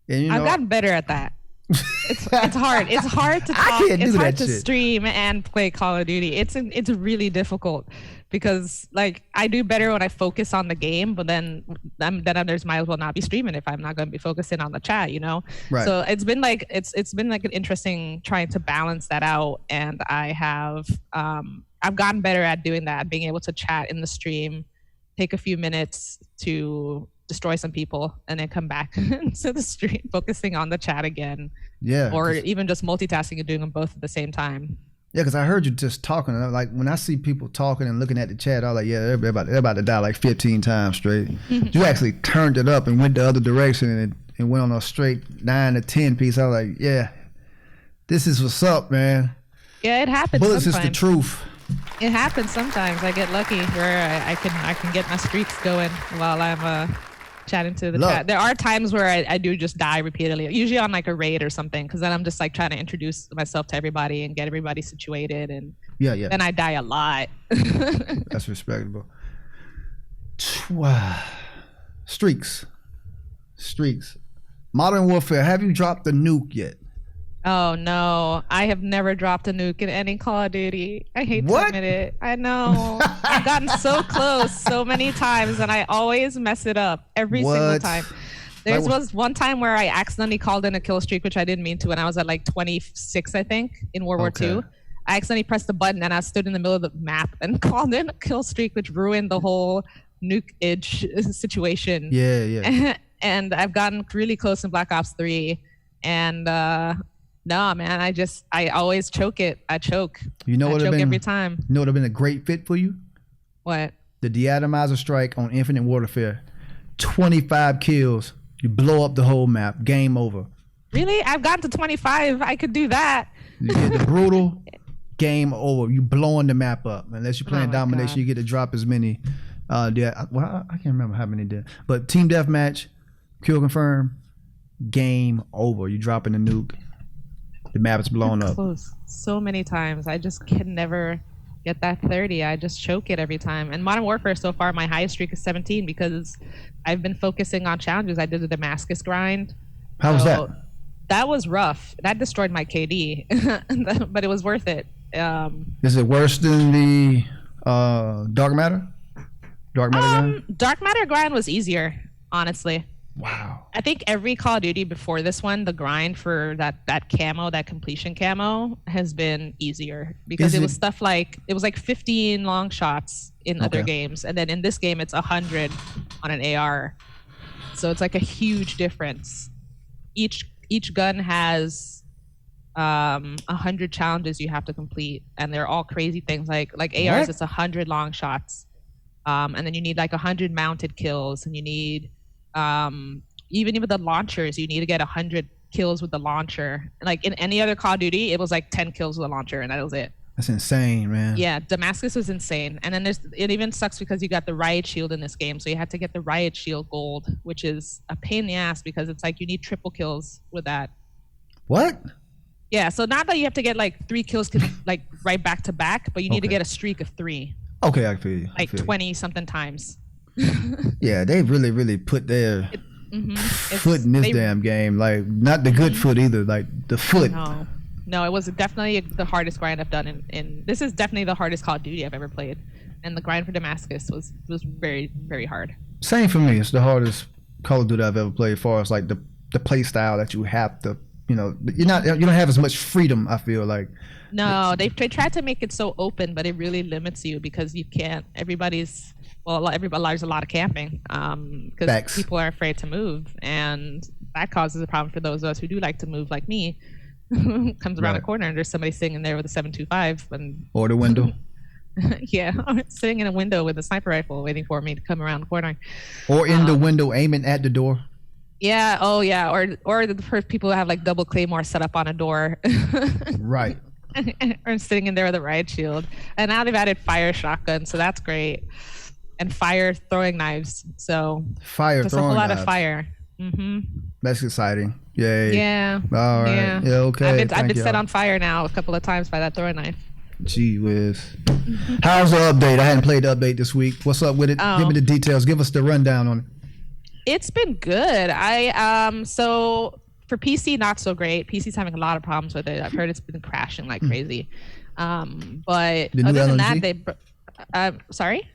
And I've gotten better at that. It's hard. It's hard to talk. I can't do it's hard that to shit. Stream and play Call of Duty. It's really difficult because like I do better when I focus on the game, but then there's might as well not be streaming if I'm not going to be focusing on the chat, Right. So it's been like an interesting trying to balance that out, and I've gotten better at doing that, being able to chat in the stream, take a few minutes to destroy some people, and then come back to the stream, focusing on the chat again. Yeah. Or even just multitasking and doing them both at the same time. Yeah, because I heard you just talking. And like when I see people talking and looking at the chat, I'm like, yeah, they're about to die like 15 times straight. You actually turned it up and went the other direction and went on a straight 9 to 10 piece. I was like, yeah, this is what's up, man. Yeah, it happens. Bullets sometimes. is the truth. It happens sometimes. I get lucky where I can get my streaks going while I'm chat into the Love. chat. There are times where I do just die repeatedly, usually on like a raid or something, because then I'm just like trying to introduce myself to everybody and get everybody situated, and Yeah. then I die a lot. That's respectable. Streaks. Modern Warfare. Have you dropped the nuke yet? Oh no, I have never dropped a nuke in any Call of Duty. I hate to What? admit it. I know. I've gotten so close so many times and I always mess it up every single What? time. There Like- was one time where I accidentally called in a kill streak, which I didn't mean to, and I was at like 26, I think, in World War Okay. II. I accidentally pressed the button and I stood in the middle of the map and called in a kill streak, which ruined the whole nuke-edge situation. Yeah. And I've gotten really close in Black Ops 3, and no, man, I always choke it. I choke. You know I what choke have been? every time. You know what have been a great fit for you? What? The deatomizer strike on Infinite Warfare. 25 kills. You blow up the whole map. Game over. Really? I've gotten to 25. I could do that. You get the brutal. Game over. You blowing the map up. Unless you're playing Oh my domination, God. you get to drop as many. I can't remember how many did. But team deathmatch, kill confirm, game over. You dropping the nuke. The map is blown up. Close. So many times. I just can never get that 30. I just choke it every time. And Modern Warfare so far, my highest streak is 17 because I've been focusing on challenges. I did the Damascus grind. How was So that? That was rough. That destroyed my KD, but it was worth it. Is it worse than the Dark Matter? Dark Matter gun? Dark Matter grind was easier, honestly. Wow. I think every Call of Duty before this one, the grind for that camo, that completion camo, has been easier because Is it was it- stuff like it was like 15 long shots in other Okay. games, and then in this game it's 100 on an AR. So it's like a huge difference. Each gun has 100 challenges you have to complete, and they're all crazy things like ARs. What? It's 100 long shots, and then you need like 100 mounted kills, and you need even with the launchers, you need to get 100 kills with the launcher. Like in any other Call of Duty, it was like 10 kills with a launcher, and that was it. That's insane, man. Yeah, Damascus was insane. And then it even sucks because you got the riot shield in this game, so you had to get the riot shield gold, which is a pain in the ass because it's like you need triple kills with that. What? Yeah, so not that you have to get like 3 kills like right back to back, but you need to Okay. get a streak of 3, Okay, I feel you. I like feel you. 20 something times. Yeah, they really put their It's- foot in this they- damn game. Like, not the good foot either. Like, the foot. No, it was definitely the hardest grind I've done in this is definitely the hardest Call of Duty I've ever played. And the grind for Damascus was very, very hard. Same for me. It's the hardest Call of Duty I've ever played. As far as like the play style that you have to, you don't have as much freedom. I feel like. No, they tried to make it so open, but it really limits you because you can't. There's a lot of camping because Facts. people are afraid to move, and that causes a problem for those of us who do like to move, like me. Comes around a Right. corner and there's somebody sitting in there with a 7.25, and Or the window. yeah, sitting in a window with a sniper rifle waiting for me to come around the corner. Or in the window aiming at the door. Yeah, oh yeah, or the first people who have like double claymore set up on a door. Right. Or sitting in there with a riot shield. And now they've added fire shotgun, so that's great. And fire throwing knives. So Fire just a throwing whole lot knives. of fire. That's exciting. Yay. Yeah. All right. Yeah. Yeah, okay. I've been Thank set y'all. on fire now a couple of times by that throwing knife. Gee whiz. How's the update? I hadn't played the update this week. What's up with it? Oh. Give me the details. Give us the rundown on it. It's been good. So for PC, not so great. PC's having a lot of problems with it. I've heard it's been crashing like crazy. But The new other than LMG? that, sorry.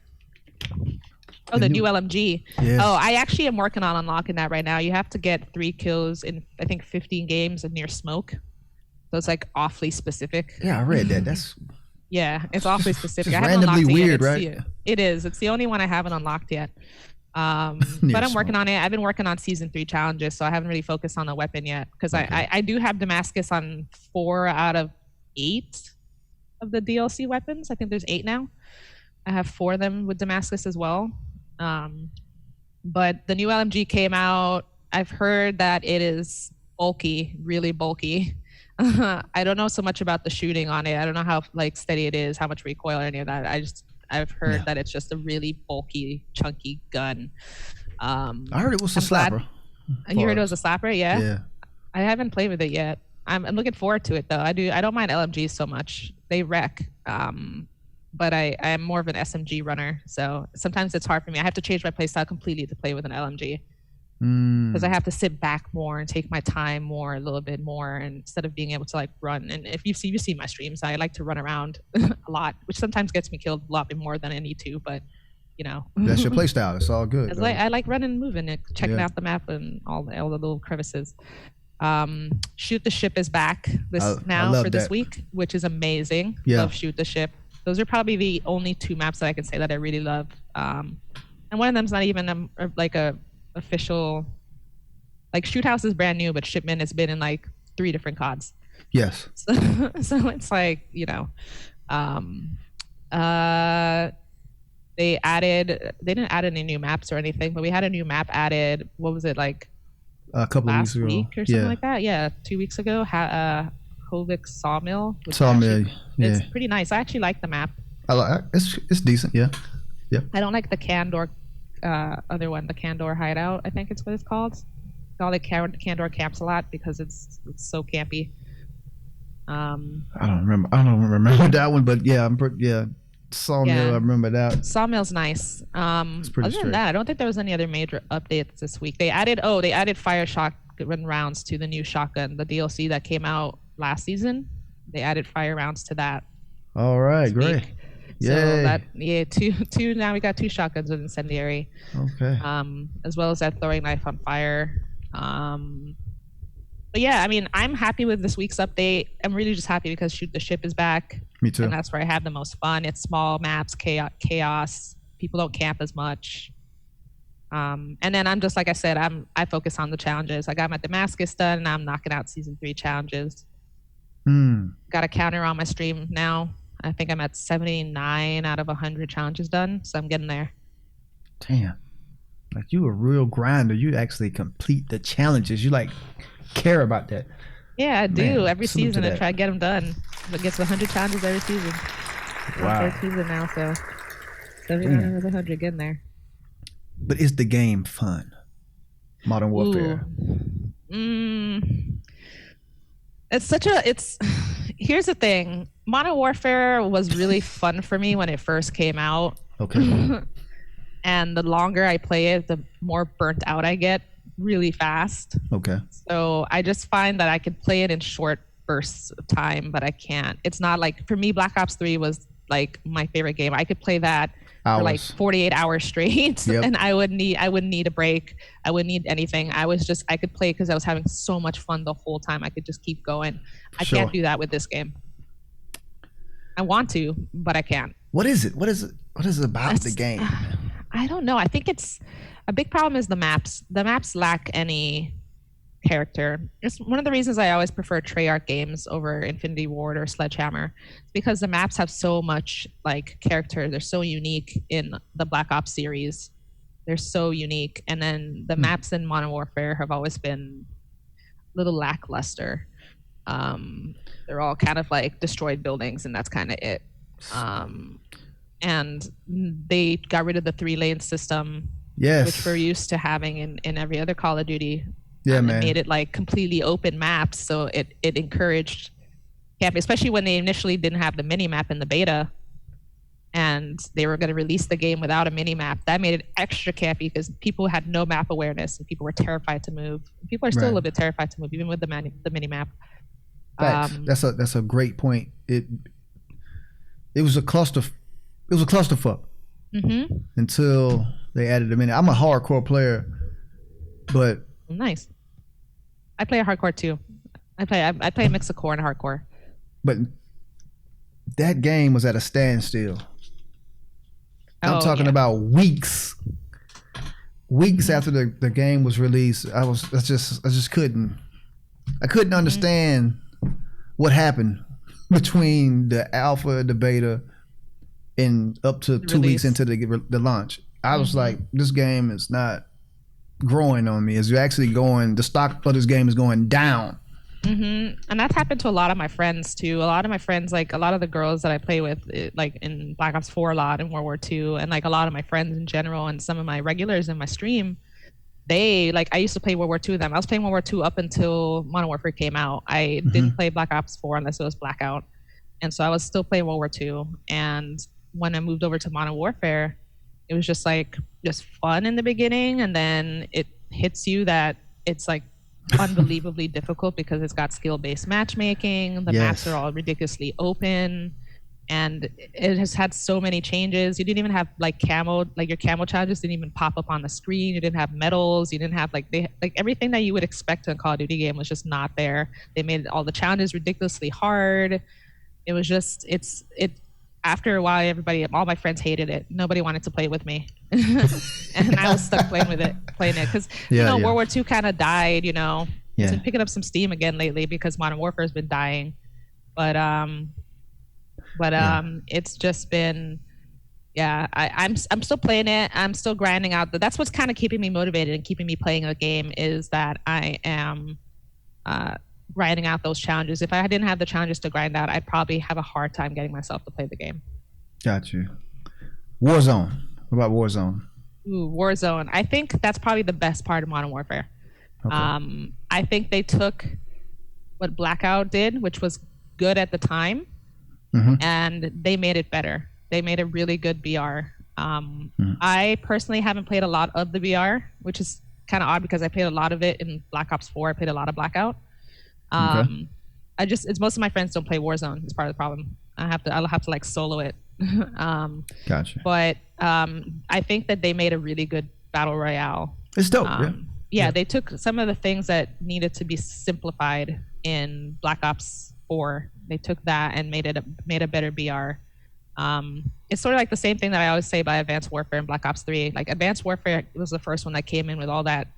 Oh, the new LMG. Yeah. Oh, I actually am working on unlocking that right now. You have to get 3 kills in I think 15 games near smoke. So it's like awfully specific. Yeah, I read that. That's Yeah, it's awfully specific. just I haven't randomly unlocked it yet. weird, It's right? it is. It's the only one I haven't unlocked yet. Near But I'm working smoke. on it. I've been working on season 3 challenges, so I haven't really focused on the weapon yet because I do have Damascus on 4 out of 8 of the DLC weapons. I think there's 8 now. I have 4 of them with Damascus as well. But the new LMG came out. I've heard that it is bulky, really bulky. I don't know so much about the shooting on it. I don't know how like steady it is, how much recoil or any of that. I've heard that it's just a really bulky, chunky gun. I heard it was a I'm glad- slapper. You heard it was a slapper, yeah. Yeah. I haven't played with it yet. I'm looking forward to it though. I don't mind LMGs so much. They wreck. But I am more of an SMG runner, so sometimes it's hard for me. I have to change my playstyle completely to play with an LMG because I have to sit back more and take my time more, a little bit more, and instead of being able to like run. And if you see my streams, I like to run around a lot, which sometimes gets me killed a lot more than I need to. But you know, That's your playstyle. It's all good. I like running and moving and checking Yeah. out the map and all the little crevices. Shoot the Ship is back I now love for this that. week, which is amazing. Yeah. Love Shoot the Ship. Those are probably the only 2 maps that I can say that I really love. And one of them's not even like a official. Like Shoot House is brand new, but Shipment has been in like 3 different CODs. Yes. So it's like, you know, they didn't add any new maps or anything, but we had a new map added. What was it, like A couple of weeks last ago. week or something Yeah. like that? Yeah, 2 weeks ago. Hovik Sawmill. which Sawmill. actually- Yeah. It's pretty nice. I actually like the map. I like it's decent. Yeah. I don't like the Candor other one, the Candor Hideout, I think it's what it's called. I call it Candor Camps a lot because it's so campy. I don't remember that one, but yeah, Sawmill. Yeah. I remember that. Sawmill's nice. pretty Other straight. than that, I don't think there was any other major updates this week. They added fire shotgun rounds to the new shotgun, the DLC that came out last season. They added fire rounds to that. All right, this great. week. Yay. So two now we got 2 shotguns with incendiary. Okay. As well as that throwing knife on fire. But yeah, I mean, I'm happy with this week's update. I'm really just happy because Shoot the Ship is back. Me too. And that's where I have the most fun. It's small maps, chaos. People don't camp as much. And then I'm just, like I said, I focus on the challenges. I got my Damascus done, and I'm knocking out season 3 challenges. Got a counter on my stream now. I think I'm at 79 out of 100 challenges done, so I'm getting there. Damn. Like you a real grinder. You actually complete the challenges. You like care about that. Yeah, I do. Man, Every salute to season I that. try to get them done. It gets 100 challenges every season. Wow. Third season now, so 79 out of 100 getting there. But is the game fun? Modern Warfare. Here's the thing. Modern Warfare was really fun for me when it first came out. Okay. And the longer I play it, the more burnt out I get really fast. Okay. So I just find that I could play it in short bursts of time, but I can't. It's not like, for me, Black Ops 3 was like my favorite game. I could play that for like Hours. 48 hours straight. Yep. And I wouldn't need a break. I wouldn't need anything. I could play because I was having so much fun the whole time. I could just keep going. I Sure. can't do that with this game. I want to, but I can't. What is it? What is it about the game? I don't know. I think it's a big problem is the maps. The maps lack any character. It's one of the reasons I always prefer Treyarch games over Infinity Ward or Sledgehammer. It's because the maps have so much like character. They're so unique in the Black Ops series. They're so unique. And then the maps in Modern Warfare have always been a little lackluster. They're all kind of like destroyed buildings, and that's kind of it. And they got rid of the 3-lane system, Yes. which we're used to having in every other Call of Duty. Yeah, And man. It made it like completely open maps, so it encouraged camping, especially when they initially didn't have the mini map in the beta, and they were going to release the game without a mini map. That made it extra campy because people had no map awareness and people were terrified to move. People are still a Right. little bit terrified to move, even with the mini map. Facts. That's a great point. It was a clusterfuck until they added a minute. I'm a hardcore player, but Nice. I play a hardcore too. I play a mix of core and hardcore. that game was at a standstill. I'm Oh, talking yeah. about weeks after the game was released. I just couldn't understand what happened between the alpha, the beta, and up to 2 weeks Release. into the launch. I was like, this game is not growing on me. It's actually going. The stock of this game is going down. And that's happened to a lot of my friends too. A lot of my friends, like a lot of the girls that I play with, like in Black Ops 4 a lot, in World War II, and like a lot of my friends in general, and some of my regulars in my stream, they like I used to play World War II with them. I was playing World War II up until Modern Warfare came out. I didn't play Black Ops 4 unless it was Blackout. And so I was still playing World War II. And when I moved over to Modern Warfare, it was just fun in the beginning, and then it hits you that it's like unbelievably difficult because it's got skill-based matchmaking. The maps are all ridiculously open. And it has had so many changes. You didn't even have like camo, like your camo challenges didn't even pop up on the screen. You didn't have medals. You didn't have like everything that you would expect in a Call of Duty game was just not there. They made all the challenges ridiculously hard. It was just after a while, all my friends hated it. Nobody wanted to play with me, and I was stuck playing it because World War II kind of died. It's been picking up some steam again lately because Modern Warfare has been dying, but it's just been, I'm still playing it. I'm still grinding out. That's what's kind of keeping me motivated and keeping me playing the game is that I am grinding out those challenges. If I didn't have the challenges to grind out, I'd probably have a hard time getting myself to play the game. Got you. Warzone. What about Warzone? Ooh, Warzone. I think that's probably the best part of Modern Warfare. Okay. I think they took what Blackout did, which was good at the time, and they made it better. They made a really good BR. I personally haven't played a lot of the BR, which is kind of odd because I played a lot of it in Black Ops 4. I played a lot of Blackout. It's most of my friends don't play Warzone. It's part of the problem. I'll have to like solo it. Gotcha. But I think that they made a really good battle royale. It's dope. They took some of the things that needed to be simplified in Black Ops 4. They took that and made a better BR. It's sort of like the same thing that I always say about Advanced Warfare and Black Ops 3. Like Advanced Warfare was the first one that came in with all that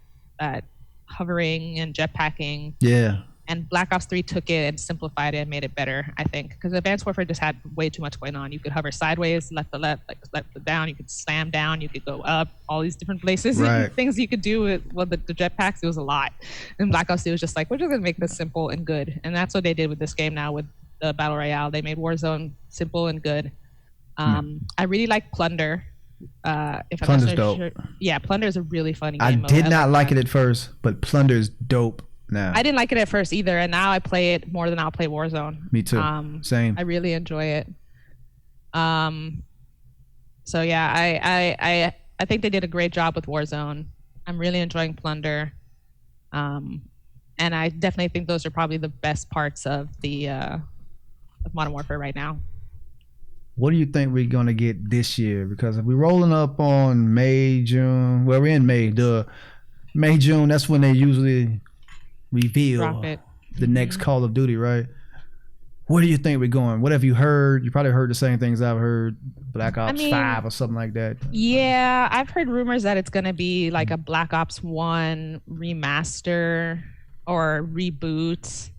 hovering and jetpacking. Yeah. And Black Ops 3 took it and simplified it and made it better, I think. Because Advanced Warfare just had way too much going on. You could hover sideways, left to left, like left to down. You could slam down. You could go up, all these different places. Right. Things you could do with the jetpacks, it was a lot. And Black Ops 2 was just like, we're just going to make this simple and good. And that's what they did with this game now with the Battle Royale. They made Warzone simple and good. I really like Plunder. Plunder's dope. Sure. Yeah, Plunder is a really funny game. I did not like it at first, but Plunder's dope. No. I didn't like it at first either, and now I play it more than I'll play Warzone. Me too. Same. I really enjoy it. So yeah, I think they did a great job with Warzone. I'm really enjoying Plunder, and I definitely think those are probably the best parts of the of Modern Warfare right now. What do you think we're gonna get this year? Because if we're rolling up on May, June, well, we're in May. May, June. That's when they usually reveal the next Call of Duty, right? Where do you think we're going? What have you heard? You probably heard the same things I've heard. Black Ops 5 or something like that. Yeah, I've heard rumors that it's gonna be like a Black Ops 1 remaster or reboot.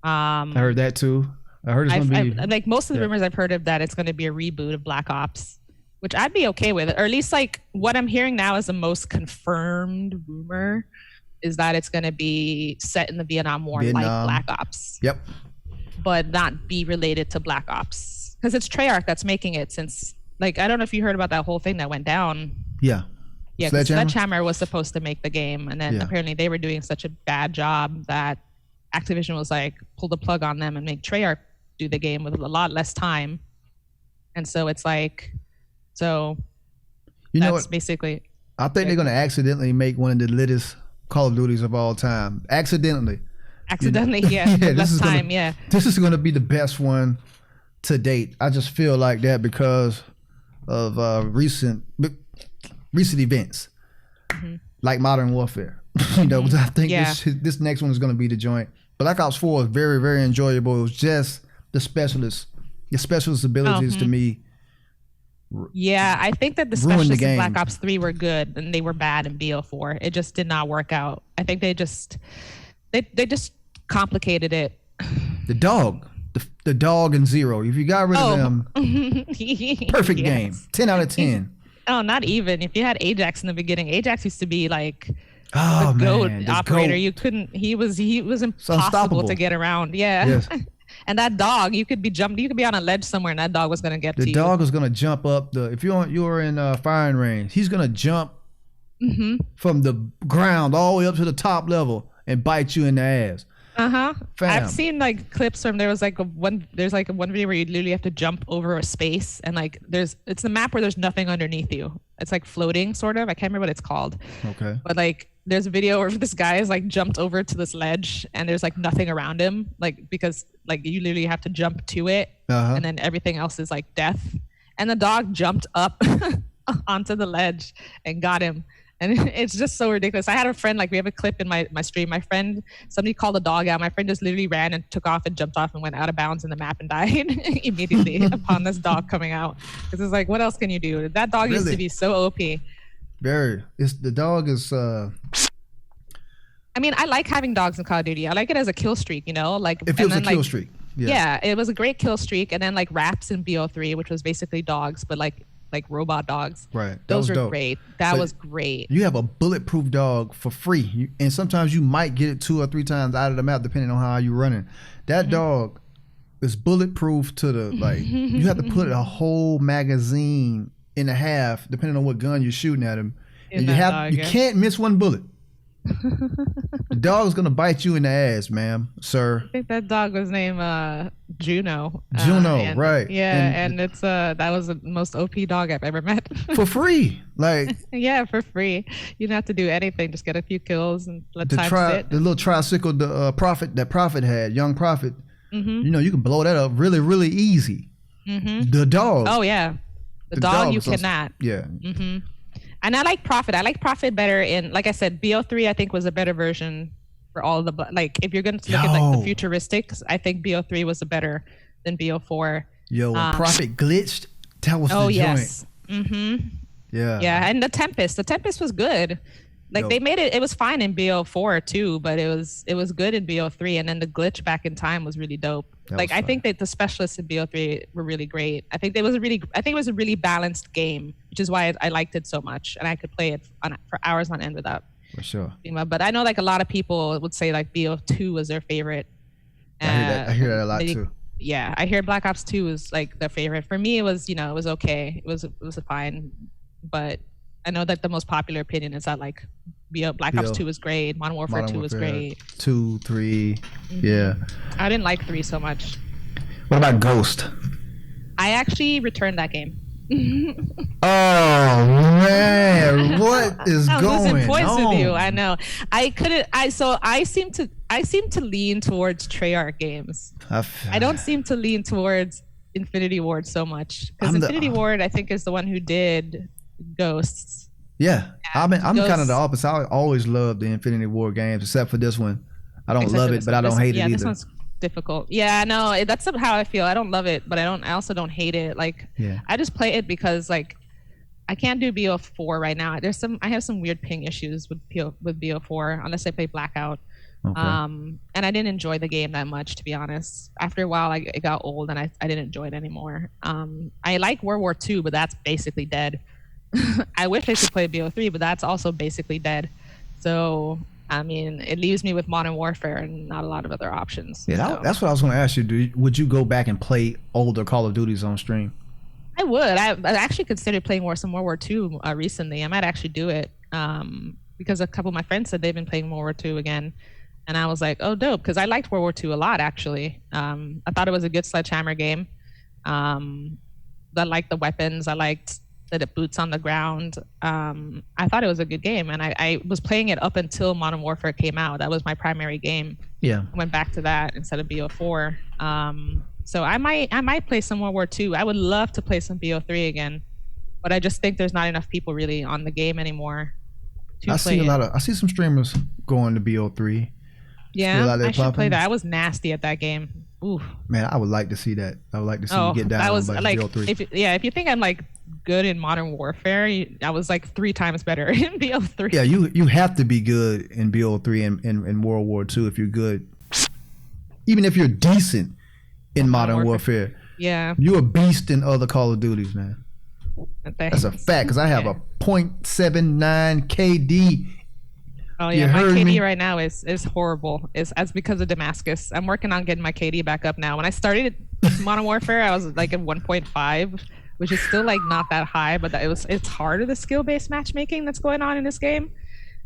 I heard that too. I heard it's gonna be like most of the rumors I've heard of that it's gonna be a reboot of Black Ops, which I'd be okay with, or at least like what I'm hearing now is the most confirmed rumor is that it's going to be set in the Vietnam War like Black Ops. Yep. But not be related to Black Ops. Because it's Treyarch that's making it since, like, I don't know if you heard about that whole thing that went down. Yeah. Yeah, Sledgehammer was supposed to make the game. And then apparently they were doing such a bad job that Activision was like, pull the plug on them and make Treyarch do the game with a lot less time. And so it's like, that's basically. I think they're going to accidentally make one of the littest Call of Duties of all time. Accidentally, yeah. This is going to be the best one to date. I just feel like that because of recent events, like Modern Warfare. I think this next one is going to be the joint. Black Ops 4 is very, very enjoyable. It was just the specialist abilities to me. Yeah, I think that the specialists in Black Ops 3 were good and they were bad in BO4. It just did not work out. I think they just complicated it. The dog and Zero. If you got rid of them, perfect game. 10 out of 10. Oh, not even. If you had Ajax in the beginning, Ajax used to be like the GOAT operator. You couldn't. He was impossible to get around. Yeah. Yes. And that dog, you could be on a ledge somewhere, and that dog was gonna get to you. The dog was gonna jump up if you're in firing range, he's gonna jump from the ground all the way up to the top level and bite you in the ass. I've seen like clips from there's like one video where you literally have to jump over a space and like it's the map where there's nothing underneath you. It's like floating sort of. I can't remember what it's called. Okay. But like there's a video where this guy is like jumped over to this ledge and there's like nothing around him, like because like you literally have to jump to it and then everything else is like death. And the dog jumped up onto the ledge and got him. And it's just so ridiculous. I had a friend, like we have a clip in my stream. My friend, somebody called the dog out. My friend just literally ran and took off and jumped off and went out of bounds in the map and died immediately upon this dog coming out. Because it's like, what else can you do? That dog used to be so OP. The dog is. I mean, I like having dogs in Call of Duty. I like it as a kill streak, you know? Like it feels a kill streak. Yeah, it was a great kill streak. And then like Raps in BO3, which was basically dogs, but like robot dogs. Right. Those are great. That was great. You have a bulletproof dog for free. And sometimes you might get it 2 or 3 times out of the map, depending on how you're running. That dog is bulletproof to the, like, you have to put a whole magazine in a half, depending on what gun you're shooting at him. And you can't miss one bullet. The dog's gonna bite you in the ass, ma'am, sir. I think that dog was named Juno. Right? Yeah, and it's that was the most OP dog I've ever met. For free, like yeah, for free. You don't have to do anything; just get a few kills and let time sit. The little tricycle, Prophet had, young Prophet. You know, you can blow that up really, really easy. The dog. Oh yeah, the dog you cannot. Yeah. And I like Prophet. I like Prophet better in, like I said, BO3 I think was a better version for all the, like if you're going to look at like the futuristics, I think BO3 was better than BO4. Yo, when Prophet glitched, that was the joint. Yes. Yeah. Yeah, and the Tempest was good. Like they made it was fine in BO4 too, but it was good in BO3, and then the glitch back in time was really dope. Like I think that the specialists in BO3 were really great. I think it was a really balanced game, which is why I liked it so much, and I could play it for hours on end without. For sure. But I know like a lot of people would say like BO2 was their favorite. I hear that a lot too. Yeah, I hear Black Ops 2 was like their favorite. For me, it was it was okay. It was fine, but I know that the most popular opinion is that like Black Ops 2 was great, Modern Warfare 2 was great. 2, 3, yeah. I didn't like 3 so much. What about Ghost? I actually returned that game. Oh man, what is going on? I'm losing points with you. I know. I couldn't. I seem to lean towards Treyarch games. I don't seem to lean towards Infinity Ward so much, because Infinity Ward I think is the one who did Ghosts. Yeah, I'm kind of the opposite. I always loved the Infinity Ward games, except for this one. I don't love it, but I don't hate it either. This one's difficult. Yeah, no, that's how I feel. I don't love it, but I also don't hate it. Like, I just play it because like I can't do BO4 right now. I have some weird ping issues with BO4 unless I play Blackout. Okay. And I didn't enjoy the game that much, to be honest. After a while, it got old, and I didn't enjoy it anymore. I like World War II, but that's basically dead. I wish I could play BO3, but that's also basically dead. So, I mean, it leaves me with Modern Warfare and not a lot of other options. Yeah, so. That's what I was going to ask you. Would you go back and play older Call of Duties on stream? I would. I actually considered playing some World War II recently. I might actually do it because a couple of my friends said they've been playing World War II again. And I was like, oh, dope, because I liked World War II a lot, actually. I thought it was a good Sledgehammer game. I liked the weapons. I liked that it boots on the ground. I thought it was a good game, and I was playing it up until Modern Warfare came out. That was my primary game. Yeah. I went back to that instead of BO4. So I might play some World War II. I would love to play some BO3 again, but I just think there's not enough people really on the game anymore to play it. I see some streamers going to BO3. Yeah, I should play that. I was nasty at that game. Ooh. Man, I would like to see that. I would like to see you get down I was on like, BO3. If you think I'm like good in Modern Warfare, I was like 3 times better in BO3. Yeah, you have to be good in BO3 and World War II if you're good. Even if you're decent in Modern Warfare. Yeah. You're a beast in other Call of Duties, man. That's a fact, because I have a .79 KD. Oh yeah, my KD right now is horrible. That's because of Damascus. I'm working on getting my KD back up now. When I started Modern Warfare, I was like at 1.5 which is still like not that high, but it's harder, the skill-based matchmaking that's going on in this game.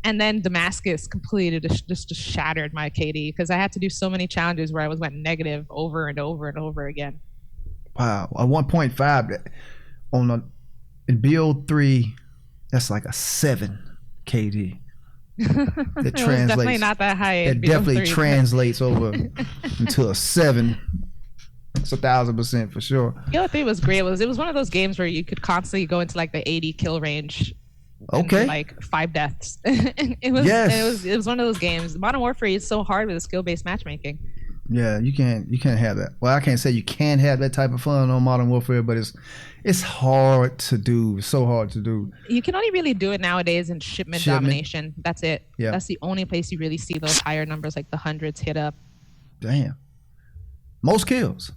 And then Damascus completely just shattered my KD because I had to do so many challenges where I went negative over and over and over again. Wow, a 1.5 in BO3, that's like a 7 KD. It translates. Definitely not that high. It definitely translates over into a 7. It's 1,000% for sure. BO3 was great. It was one of those games where you could constantly go into like the 80 kill range. Okay. Like 5 deaths. It was one of those games. Modern Warfare is so hard with the skill-based matchmaking. Yeah, you can't have that. Well, I can't say you can't have that type of fun on Modern Warfare, but it's hard to do. It's so hard to do. You can only really do it nowadays in shipment domination. That's it. Yeah. That's the only place you really see those higher numbers, like the hundreds hit up. Damn. Most kills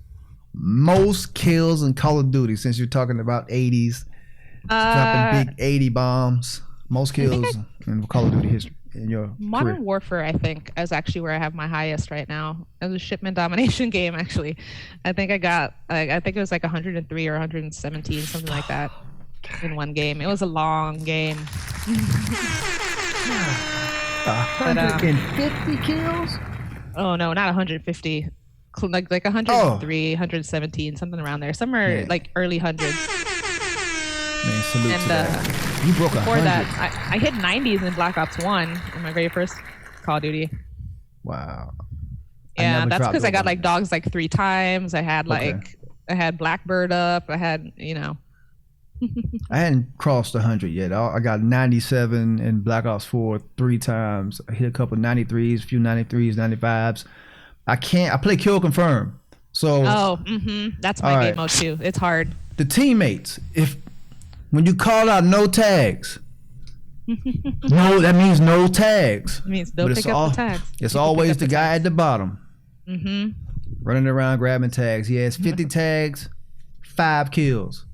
in Call of Duty, since you're talking about 80s. Dropping big 80 bombs. Most kills in Call of Duty history in your Modern career. Warfare, I think, is actually where I have my highest right now. It was a shipment domination game, actually. I think it was like 103 or 117, something like that, in one game. It was a long game. 150 kills? Oh no, not 150. Like 103, 117, something around there. Somewhere like early hundreds. Man, salute to that. You broke 100. Before that, I hit 90s in Black Ops 1 in my very first Call of Duty. Wow. Yeah, that's because I got like dogs like 3 times. I had I had Blackbird up. I had, I hadn't crossed 100 yet. I got 97 in Black Ops 4 3 times. I hit a couple 93s, a few 93s, 95s. I play kill confirm. So that's my game mode too. It's hard. The teammates, when you call out no tags, no, that means no tags. It means don't pick up the tags. It's always the guy at the bottom, running around grabbing tags. He has 50 tags, 5 kills.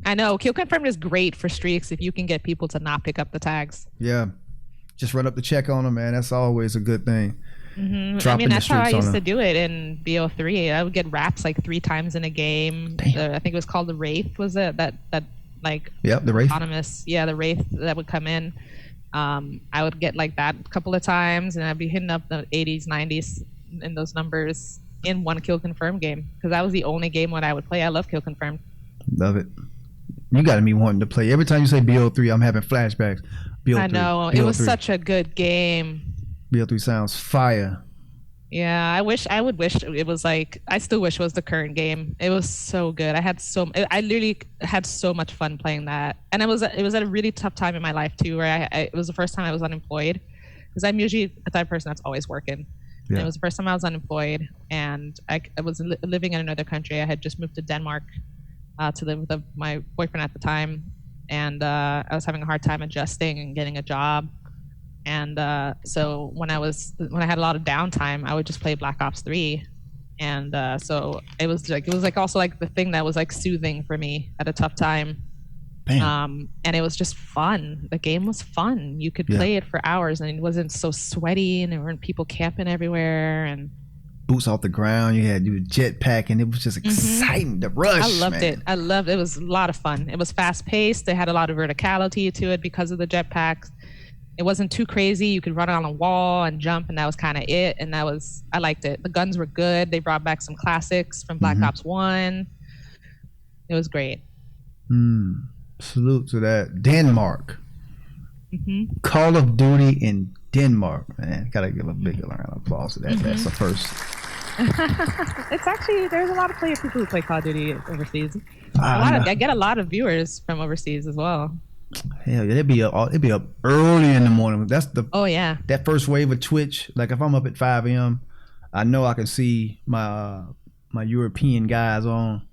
I know. Kill confirmed is great for streaks if you can get people to not pick up the tags. Yeah, just run up the check on them, man. That's always a good thing. I mean, that's how I used to do it in BO3. I would get wraps like 3 times in a game. I think it was called the Wraith. Was it that like? Yep, the Wraith. Autonomous. Yeah, the Wraith that would come in. I would get like that a couple of times, and I'd be hitting up the 80s, 90s in those numbers in one kill confirm game because that was the only game when I would play. I love kill confirm. Love it. You got me wanting to play. Every time you say BO3, I'm having flashbacks. BO3, I know. BO3. It was such a good game. BO3 sounds fire. Yeah, I would wish it was like, I still wish it was the current game. It was so good. I literally had so much fun playing that. And it was at a really tough time in my life too, where it was the first time I was unemployed because I'm usually the type of person that's always working. Yeah. And it was the first time I was unemployed and I was living in another country. I had just moved to Denmark to live with my boyfriend at the time. And I was having a hard time adjusting and getting a job. And so when I had a lot of downtime, I would just play Black Ops 3, and so it was also like the thing that was like soothing for me at a tough time. Bam. And it was just fun. The game was fun. You could play it for hours, and it wasn't so sweaty, and there weren't people camping everywhere, and boots off the ground. You had your jetpack, and it was just exciting. The rush. I loved it. It was a lot of fun. It was fast paced. They had a lot of verticality to it because of the jetpacks. It wasn't too crazy. You could run on a wall and jump, and that was kind of it. And I liked it. The guns were good. They brought back some classics from Black Ops 1. It was great. Salute to that. Denmark. Call of Duty in Denmark. Man, gotta give a big round of applause to that. That's the first. It's actually, there's a lot of people who play Call of Duty overseas. I get a lot of viewers from overseas as well. Hell yeah, it'd be up early in the morning. That's that first wave of Twitch. Like if I'm up at 5 a.m., I know I can see my European guys on.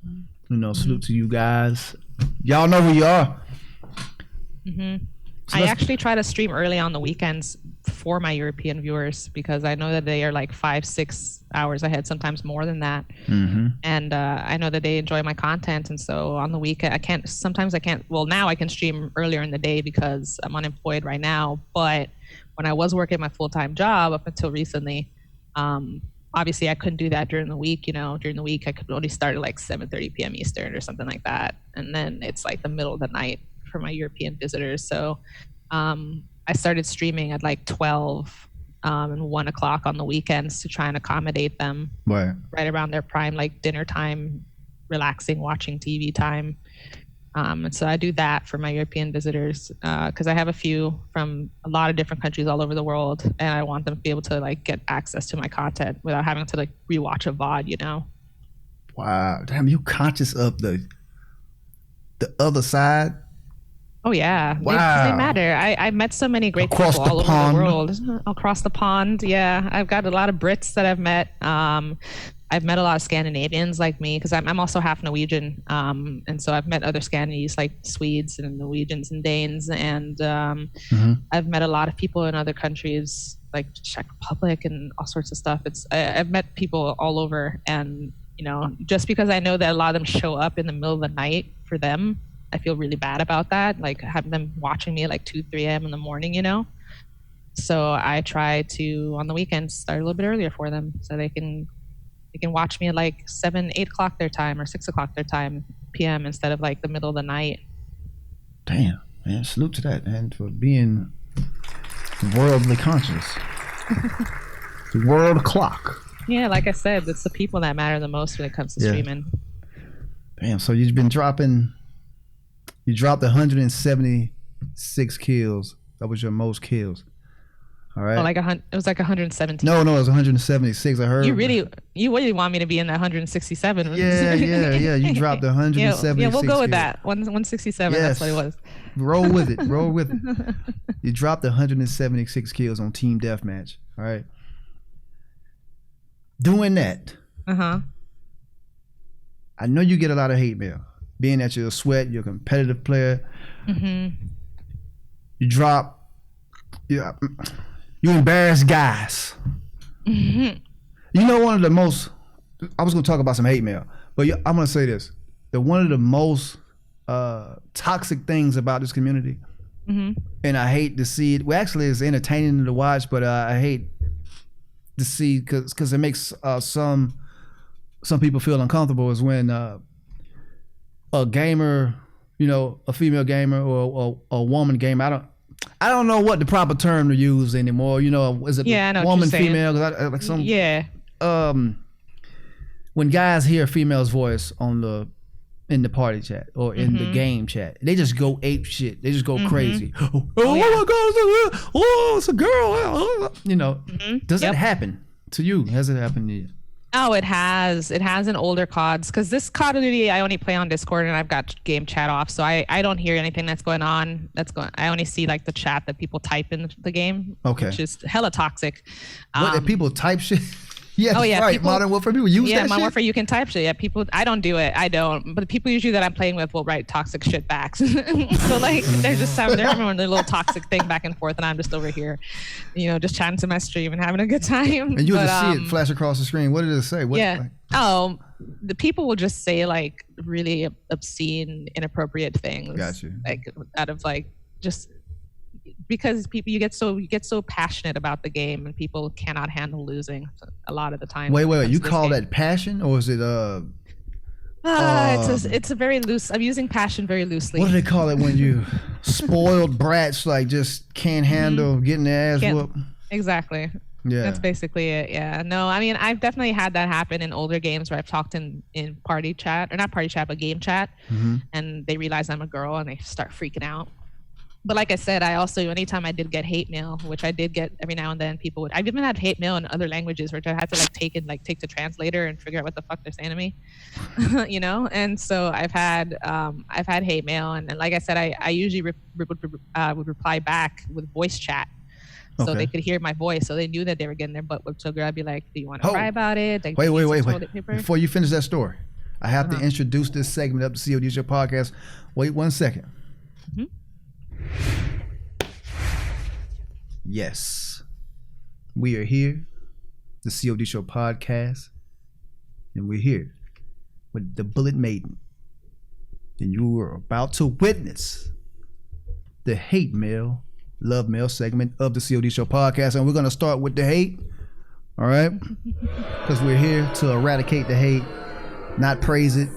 Salute to you guys. Y'all know who you are. So I actually try to stream early on the weekends for my European viewers because I know that they are like 5-6 hours ahead, sometimes more than that. And I know that they enjoy my content. And so on the weekend, sometimes I can't, well, now I can stream earlier in the day because I'm unemployed right now. But when I was working my full-time job up until recently, obviously I couldn't do that during the week. During the week I could only start at like 7:30 p.m. Eastern or something like that, and then it's like the middle of the night for my European visitors. So I started streaming at like 12 and 1 o'clock on the weekends to try and accommodate them Right. right around their prime, like dinner time, relaxing, watching TV time. And so I do that for my European visitors because I have a few from a lot of different countries all over the world, and I want them to be able to like get access to my content without having to like rewatch a VOD. Wow. Damn, you conscious of the other side? Oh yeah, Wow. they matter. I met so many great Across people the all pond. over the world. Across the pond, yeah. I've got a lot of Brits that I've met. I've met a lot of Scandinavians like me because I'm also half Norwegian, and so I've met other Scandinavians like Swedes and Norwegians and Danes, and I've met a lot of people in other countries like Czech Republic and all sorts of stuff. I've met people all over, and just because I know that a lot of them show up in the middle of the night for them, I feel really bad about that. Like having them watching me at like 2, 3 a.m. in the morning, So I try to on the weekends start a little bit earlier for them so they can watch me at like 7, 8 o'clock their time or 6 o'clock their time p.m. instead of like the middle of the night. Damn, man. Salute to that, man, for being worldly conscious. The world clock. Yeah, like I said, it's the people that matter the most when it comes to streaming. Damn, so you dropped 176 kills. That was your most kills. All right. Oh, it was like 117. No, it was 176. I heard. You really want me to be in that 167? Yeah. You dropped 176. Yeah, we'll go with kills. that. 167. Yes. That's what it was. Roll with it. You dropped 176 kills on Team Deathmatch. All right. Doing that. I know you get a lot of hate mail. Being that you're a sweat, you're a competitive player. You embarrass guys. One of the most, I was going to talk about some hate mail, but I'm going to say this. One of the most toxic things about this community, and I hate to see it. Well, actually, it's entertaining to watch, but I hate to see because it makes some people feel uncomfortable is when a gamer, a female gamer or a woman gamer, I don't know what the proper term to use anymore. Is it woman, female? When guys hear a female's voice in the party chat or in the game chat, they just go ape shit. They just go crazy. Oh my God! It's a girl. Does that happen to you? Has it happened to you? Oh, it has. It has in older CODs because this COD Duty I only play on Discord and I've got game chat off, so I don't hear anything that's going on. I only see like the chat that people type in the game, which is hella toxic. What if people type shit? Yes, right. Modern Warfare people use that shit? Modern Warfare, you can type shit. Yeah, people. I don't do it. I don't. But the people usually that I'm playing with will write toxic shit back. So like they're having their little toxic thing back and forth, and I'm just over here, just chatting to my stream and having a good time. And you just see it flash across the screen. What did it say? The people will just say like really obscene, inappropriate things. Got you. Like out of like just. Because people, you get so passionate about the game, and people cannot handle losing a lot of the time. Wait! You call that passion, or is it it's a very loose. I'm using passion very loosely. What do they call it when you spoiled brats like just can't handle getting their ass whooped? Exactly. Yeah. That's basically it. Yeah. No, I mean I've definitely had that happen in older games where I've talked in party chat, or not party chat, but game chat, and they realize I'm a girl and they start freaking out. But like I said, I also, anytime I did get hate mail, which I did get every now and then, I've even had hate mail in other languages, which I had to take the translator and figure out what the fuck they're saying to me, And so I've had hate mail, and like I said, I usually would reply back with voice chat, so they could hear my voice, so they knew that they were getting their butt whipped. So I'd be like, "Do you want to cry about it?" Like, wait! Before you finish that story, I have to introduce this segment of the COD Show podcast. Wait 1 second. Yes, we are here, the COD Show podcast, and we're here with the Bullet Maiden, and you are about to witness the hate mail, love mail segment of the COD Show podcast, and we're going to start with the hate All right, because we're here to eradicate the hate, not praise it.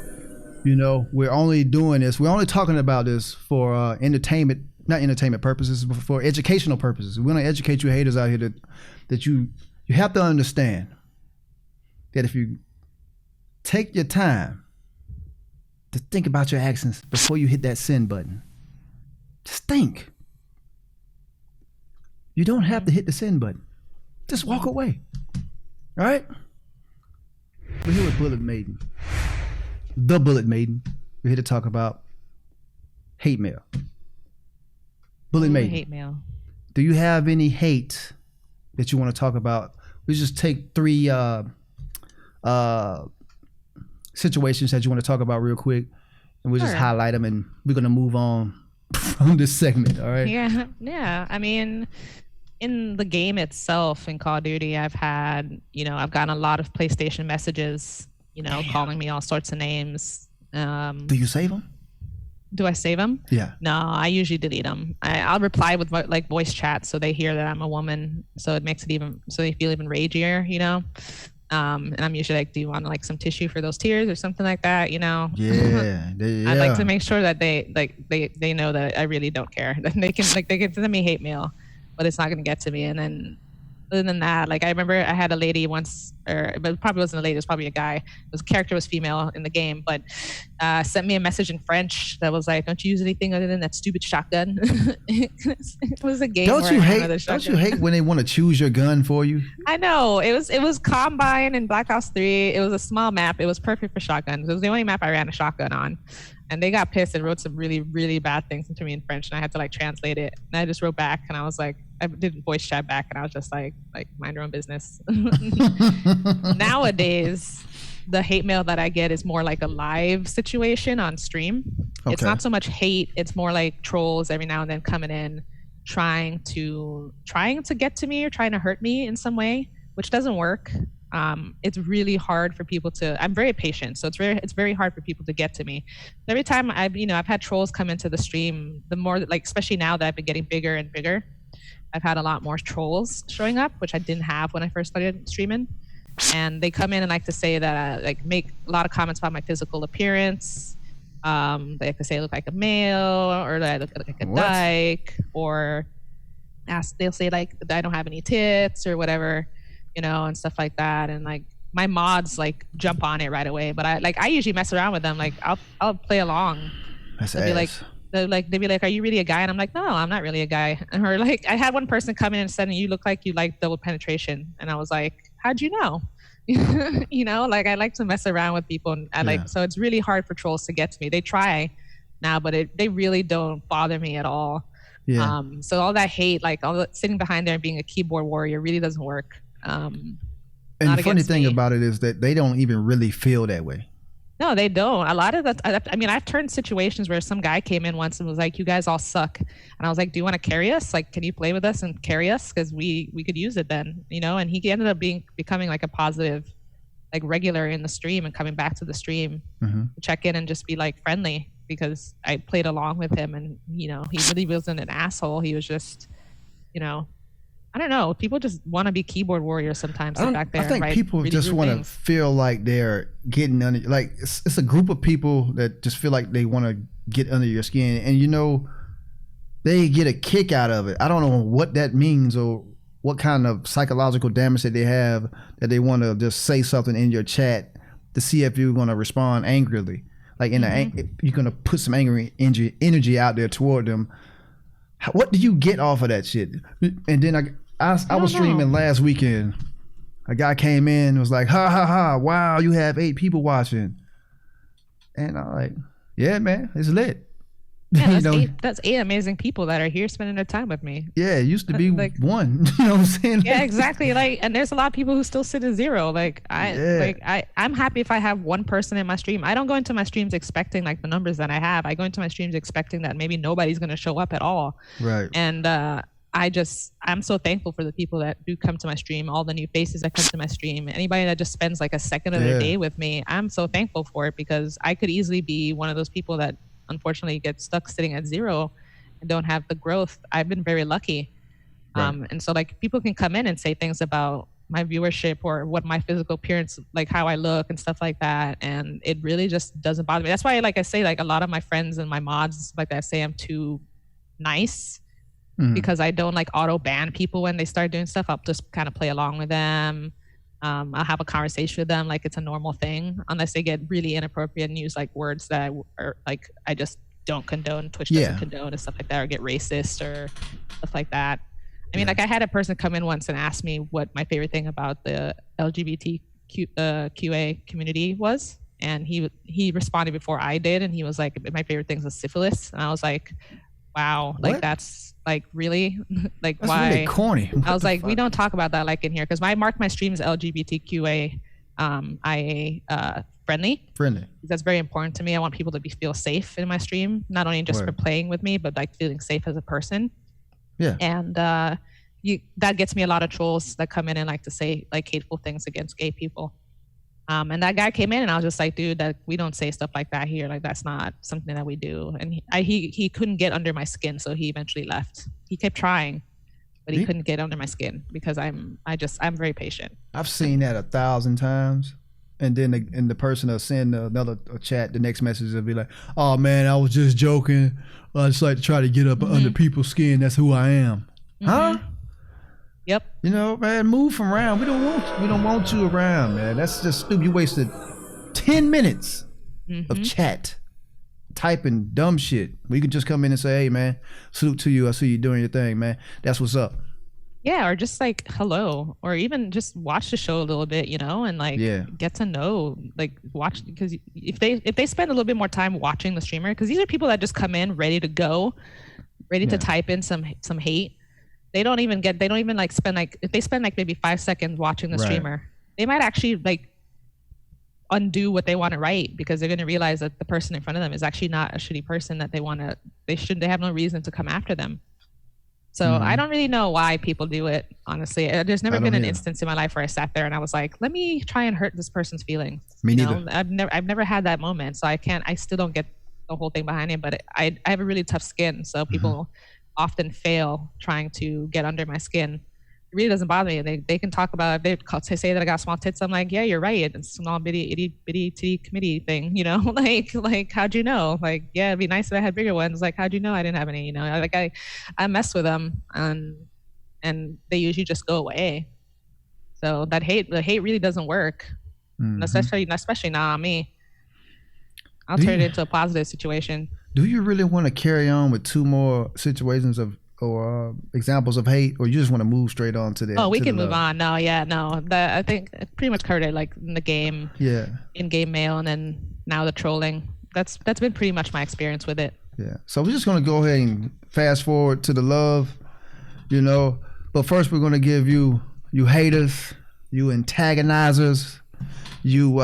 You know, we're only doing this. We're only talking about this for entertainment, not entertainment purposes, but for educational purposes. We want to educate you haters out here that you have to understand that if you take your time to think about your actions before you hit that send button, just think. You don't have to hit the send button. Just walk away. All right? We're here with Bullet Maiden. The Bullet Maiden. We're here to talk about hate mail. Bullet Maiden. Hate mail. Do you have any hate that you want to talk about? We just take 3 situations that you want to talk about real quick, and we'll just highlight them, and we're gonna move on from this segment. All right? Yeah. I mean, in the game itself, in Call of Duty, I've gotten a lot of PlayStation messages, calling me all sorts of names. Do you save them? Do I save them? Yeah. No, I usually delete them. I'll reply with like voice chat, so they hear that I'm a woman, so it makes it so they feel even ragier, And I'm usually like, do you want like some tissue for those tears or something like that, Yeah. I like to make sure that they know that I really don't care. That they can send me hate mail, but it's not going to get to me. And then other than that, like I remember I had a lady once, but it probably wasn't a lady, it was probably a guy. His character was female in the game, but sent me a message in French that was like, "Don't you use anything other than that stupid shotgun?" It was a game. Don't you hate when they want to choose your gun for you? I know. It was Combine in Black Ops 3. It was a small map. It was perfect for shotguns. It was the only map I ran a shotgun on. And they got pissed and wrote some really, really bad things to me in French, and I had to like translate it. And I just wrote back, and I was like, I did voice chat back, and I was just like mind your own business. Nowadays, the hate mail that I get is more like a live situation on stream. Okay. It's not so much hate; it's more like trolls every now and then coming in, trying to get to me or trying to hurt me in some way, which doesn't work. It's really hard for people to. I'm very patient, so it's very hard for people to get to me. Every time I've had trolls come into the stream, the more especially now that I've been getting bigger and bigger, I've had a lot more trolls showing up, which I didn't have when I first started streaming. And they come in and like to say that I make a lot of comments about my physical appearance. They like to say I look like a male, or that I look like a dyke, or they'll say like that I don't have any tits or whatever. And stuff like that. And like my mods like jump on it right away. But I usually mess around with them. Like I'll play along. They'll be like, "Are you really a guy?" And I'm like, "No, I'm not really a guy." Or like I had one person come in and said, "You look like you like double penetration." And I was like, "How'd you know?" Like I like to mess around with people, and so it's really hard for trolls to get to me. They try now, but they really don't bother me at all. Yeah. So all that hate, like all the sitting behind there and being a keyboard warrior really doesn't work. And the funny thing about it is that they don't even really feel that way. No, they don't. A lot of that. I mean, I've turned situations where some guy came in once and was like, "You guys all suck," and I was like, "Do you want to carry us? Like, can you play with us and carry us? Because we could use it then, And he ended up becoming like a positive, like regular in the stream and coming back to the stream to check in and just be like friendly because I played along with him, and he really wasn't an asshole. He was just, I don't know. People just want to be keyboard warriors sometimes. Back there, I think people just want to feel like they're getting under. Like it's a group of people that just feel like they want to get under your skin, and they get a kick out of it. I don't know what that means or what kind of psychological damage that they have that they want to just say something in your chat to see if you're going to respond angrily. Like you're going to put some angry energy out there toward them. What do you get off of that shit? And then I was streaming last weekend. A guy came in and was like, "Ha ha ha! Wow, you have 8 people watching." And I'm like, "Yeah, man, it's lit." Yeah, that's 8 amazing people that are here spending their time with me. Yeah, it used to be like, 1. You know what I'm saying? Yeah, exactly. And there's a lot of people who still sit at 0. I'm happy if I have 1 person in my stream. I don't go into my streams expecting like the numbers that I have. I go into my streams expecting that maybe nobody's going to show up at all. Right. And I'm so thankful for the people that do come to my stream, all the new faces that come to my stream, anybody that just spends like a second of their day with me. I'm so thankful for it because I could easily be one of those people that unfortunately get stuck sitting at 0 and don't have the growth. I've been very lucky. Right. And so like people can come in and say things about my viewership or what my physical appearance, like how I look and stuff like that. And it really just doesn't bother me. That's why, like I say, like a lot of my friends and my mods and stuff like that say I'm too nice because I don't like auto ban people when they start doing stuff. I'll just kind of play along with them. I'll have a conversation with them like it's a normal thing, unless they get really inappropriate and use like words that are like I just don't condone. Twitch doesn't condone and stuff like that, or get racist or stuff like that. I mean, like I had a person come in once and ask me what my favorite thing about the LGBTQA community was, and he responded before I did, and he was like, "My favorite thing is syphilis," and I was like, "Wow, like that's like really like that's why?" Really corny. I was like, "We don't talk about that like in here," because I mark my streams LGBTQA IA friendly. That's very important to me. I want people to feel safe in my stream, not only just for playing with me, but like feeling safe as a person. Yeah. And that gets me a lot of trolls that come in and like to say like hateful things against gay people. And that guy came in and I was just like, dude, that we don't say stuff like that here. Like that's not something that we do. And he couldn't get under my skin, so he eventually left. He kept trying, but he couldn't get under my skin because I'm very patient. I've seen that 1,000 times. And then the person will send another chat, the next message will be like, "Oh man, I was just joking. I just like to try to get up under people's skin. That's who I am." Huh? Yep. You know, man, move from around. We don't want you around, man. That's just stupid. You wasted 10 minutes of chat typing dumb shit. We could just come in and say, "Hey man, salute to you. I see you doing your thing, man. That's what's up." Yeah, or just like hello, or even just watch the show a little bit, you know, and like get to know, like watch, because if they spend a little bit more time watching the streamer, because these are people that just come in ready to go, ready to type in some hate. They don't even like spend like, if they spend like maybe 5 seconds watching the streamer, they might actually like undo what they want to write, because they're going to realize that the person in front of them is actually not a shitty person that they have no reason to come after them. So I don't really know why people do it, honestly. There's never been an instance in my life where I sat there and I was like, let me try and hurt this person's feelings. Me neither. I've never had that moment, so I still don't get the whole thing behind it, but I have a really tough skin, so people often fail trying to get under my skin. It really doesn't bother me. They can talk about, they say that I got small tits. I'm like, yeah, you're right. It's a small bitty titty committee thing, you know, like how'd you know? Like, yeah, it'd be nice if I had bigger ones. Like, how'd you know I didn't have any? You know, like I mess with them and they usually just go away. So the hate really doesn't work, especially not on me. I'll turn it into a positive situation. Do you really want to carry on with 2 more situations or examples of hate, or you just want to move straight on to the? Oh, we can move on. No. I think I pretty much covered it, like in the game, in-game mail, and then now the trolling. That's been pretty much my experience with it. Yeah. So we're just gonna go ahead and fast forward to the love, you know. But first, we're gonna give you haters, you antagonizers, you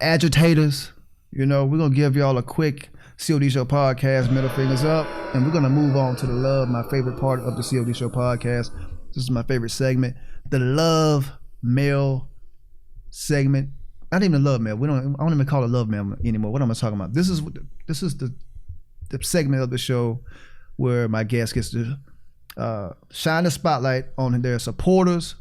agitators. You know, we're gonna give y'all a quick COD Show podcast, middle fingers up, and we're gonna move on to the love, my favorite part of the COD Show podcast. This is my favorite segment, the love mail segment. Not even the love mail. I don't even call it love mail anymore. What am I talking about? This is the segment of the show where my guest gets to shine the spotlight on their supporters,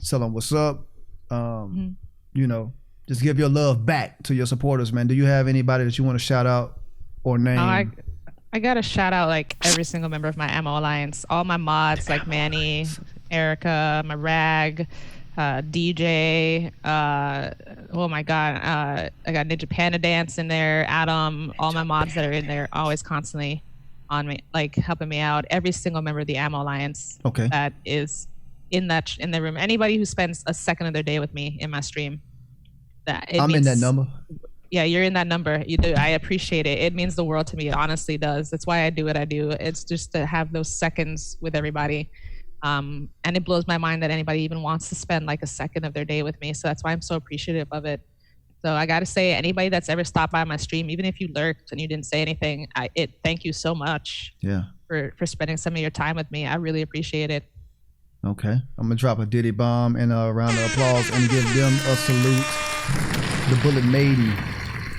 tell them what's up, you know, just give your love back to your supporters, man. Do you have anybody that you want to shout out or name? I got to shout out like every single member of my Ammo Alliance, all my mods like Manny, Erica, my rag, DJ, oh my God, I got Ninja Panda Dance in there, Adam, all my mods that are in there, always constantly on me, like helping me out. Every single member of the Ammo Alliance that is in the room. Anybody who spends a second of their day with me in my stream. I'm in that number. Yeah, you're in that number. You do. I appreciate it. It means the world to me. It honestly does. That's why I do what I do. It's just to have those seconds with everybody. And it blows my mind that anybody even wants to spend like a second of their day with me. So that's why I'm so appreciative of it. So I got to say, anybody that's ever stopped by my stream, even if you lurked and you didn't say anything, thank you so much. Yeah. For spending some of your time with me. I really appreciate it. Okay, I'm gonna drop a Diddy bomb and a round of applause and give them a salute. The Bullet Maiden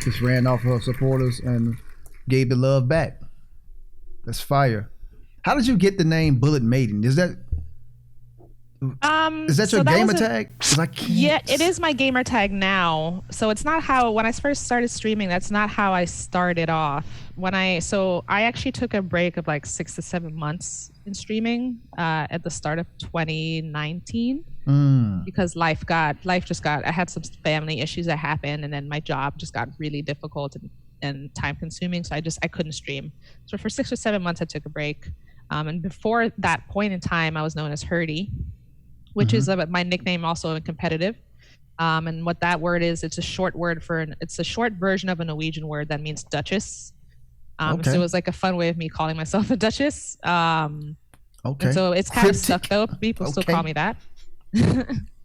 just ran off her supporters and gave the love back. That's fire. How did you get the name Bullet Maiden? Is that so your that gamer was a- tag? 'Cause I can't. Yeah, it is my gamer tag now. So it's not how when I first started streaming, that's not how I started off. I actually took a break of like 6 to 7 months in streaming at the start of 2019 because I had some family issues that happened, and then my job just got really difficult and time consuming. So I couldn't stream. So for 6 or 7 months I took a break. And before that point in time I was known as Herdy, which is my nickname also in competitive. And what that word is, it's a short version of a Norwegian word that means Duchess. Okay. So it was like a fun way of me calling myself a Duchess. Okay. And so it's kind of Cryptic. stuck though. People still Okay. call me that.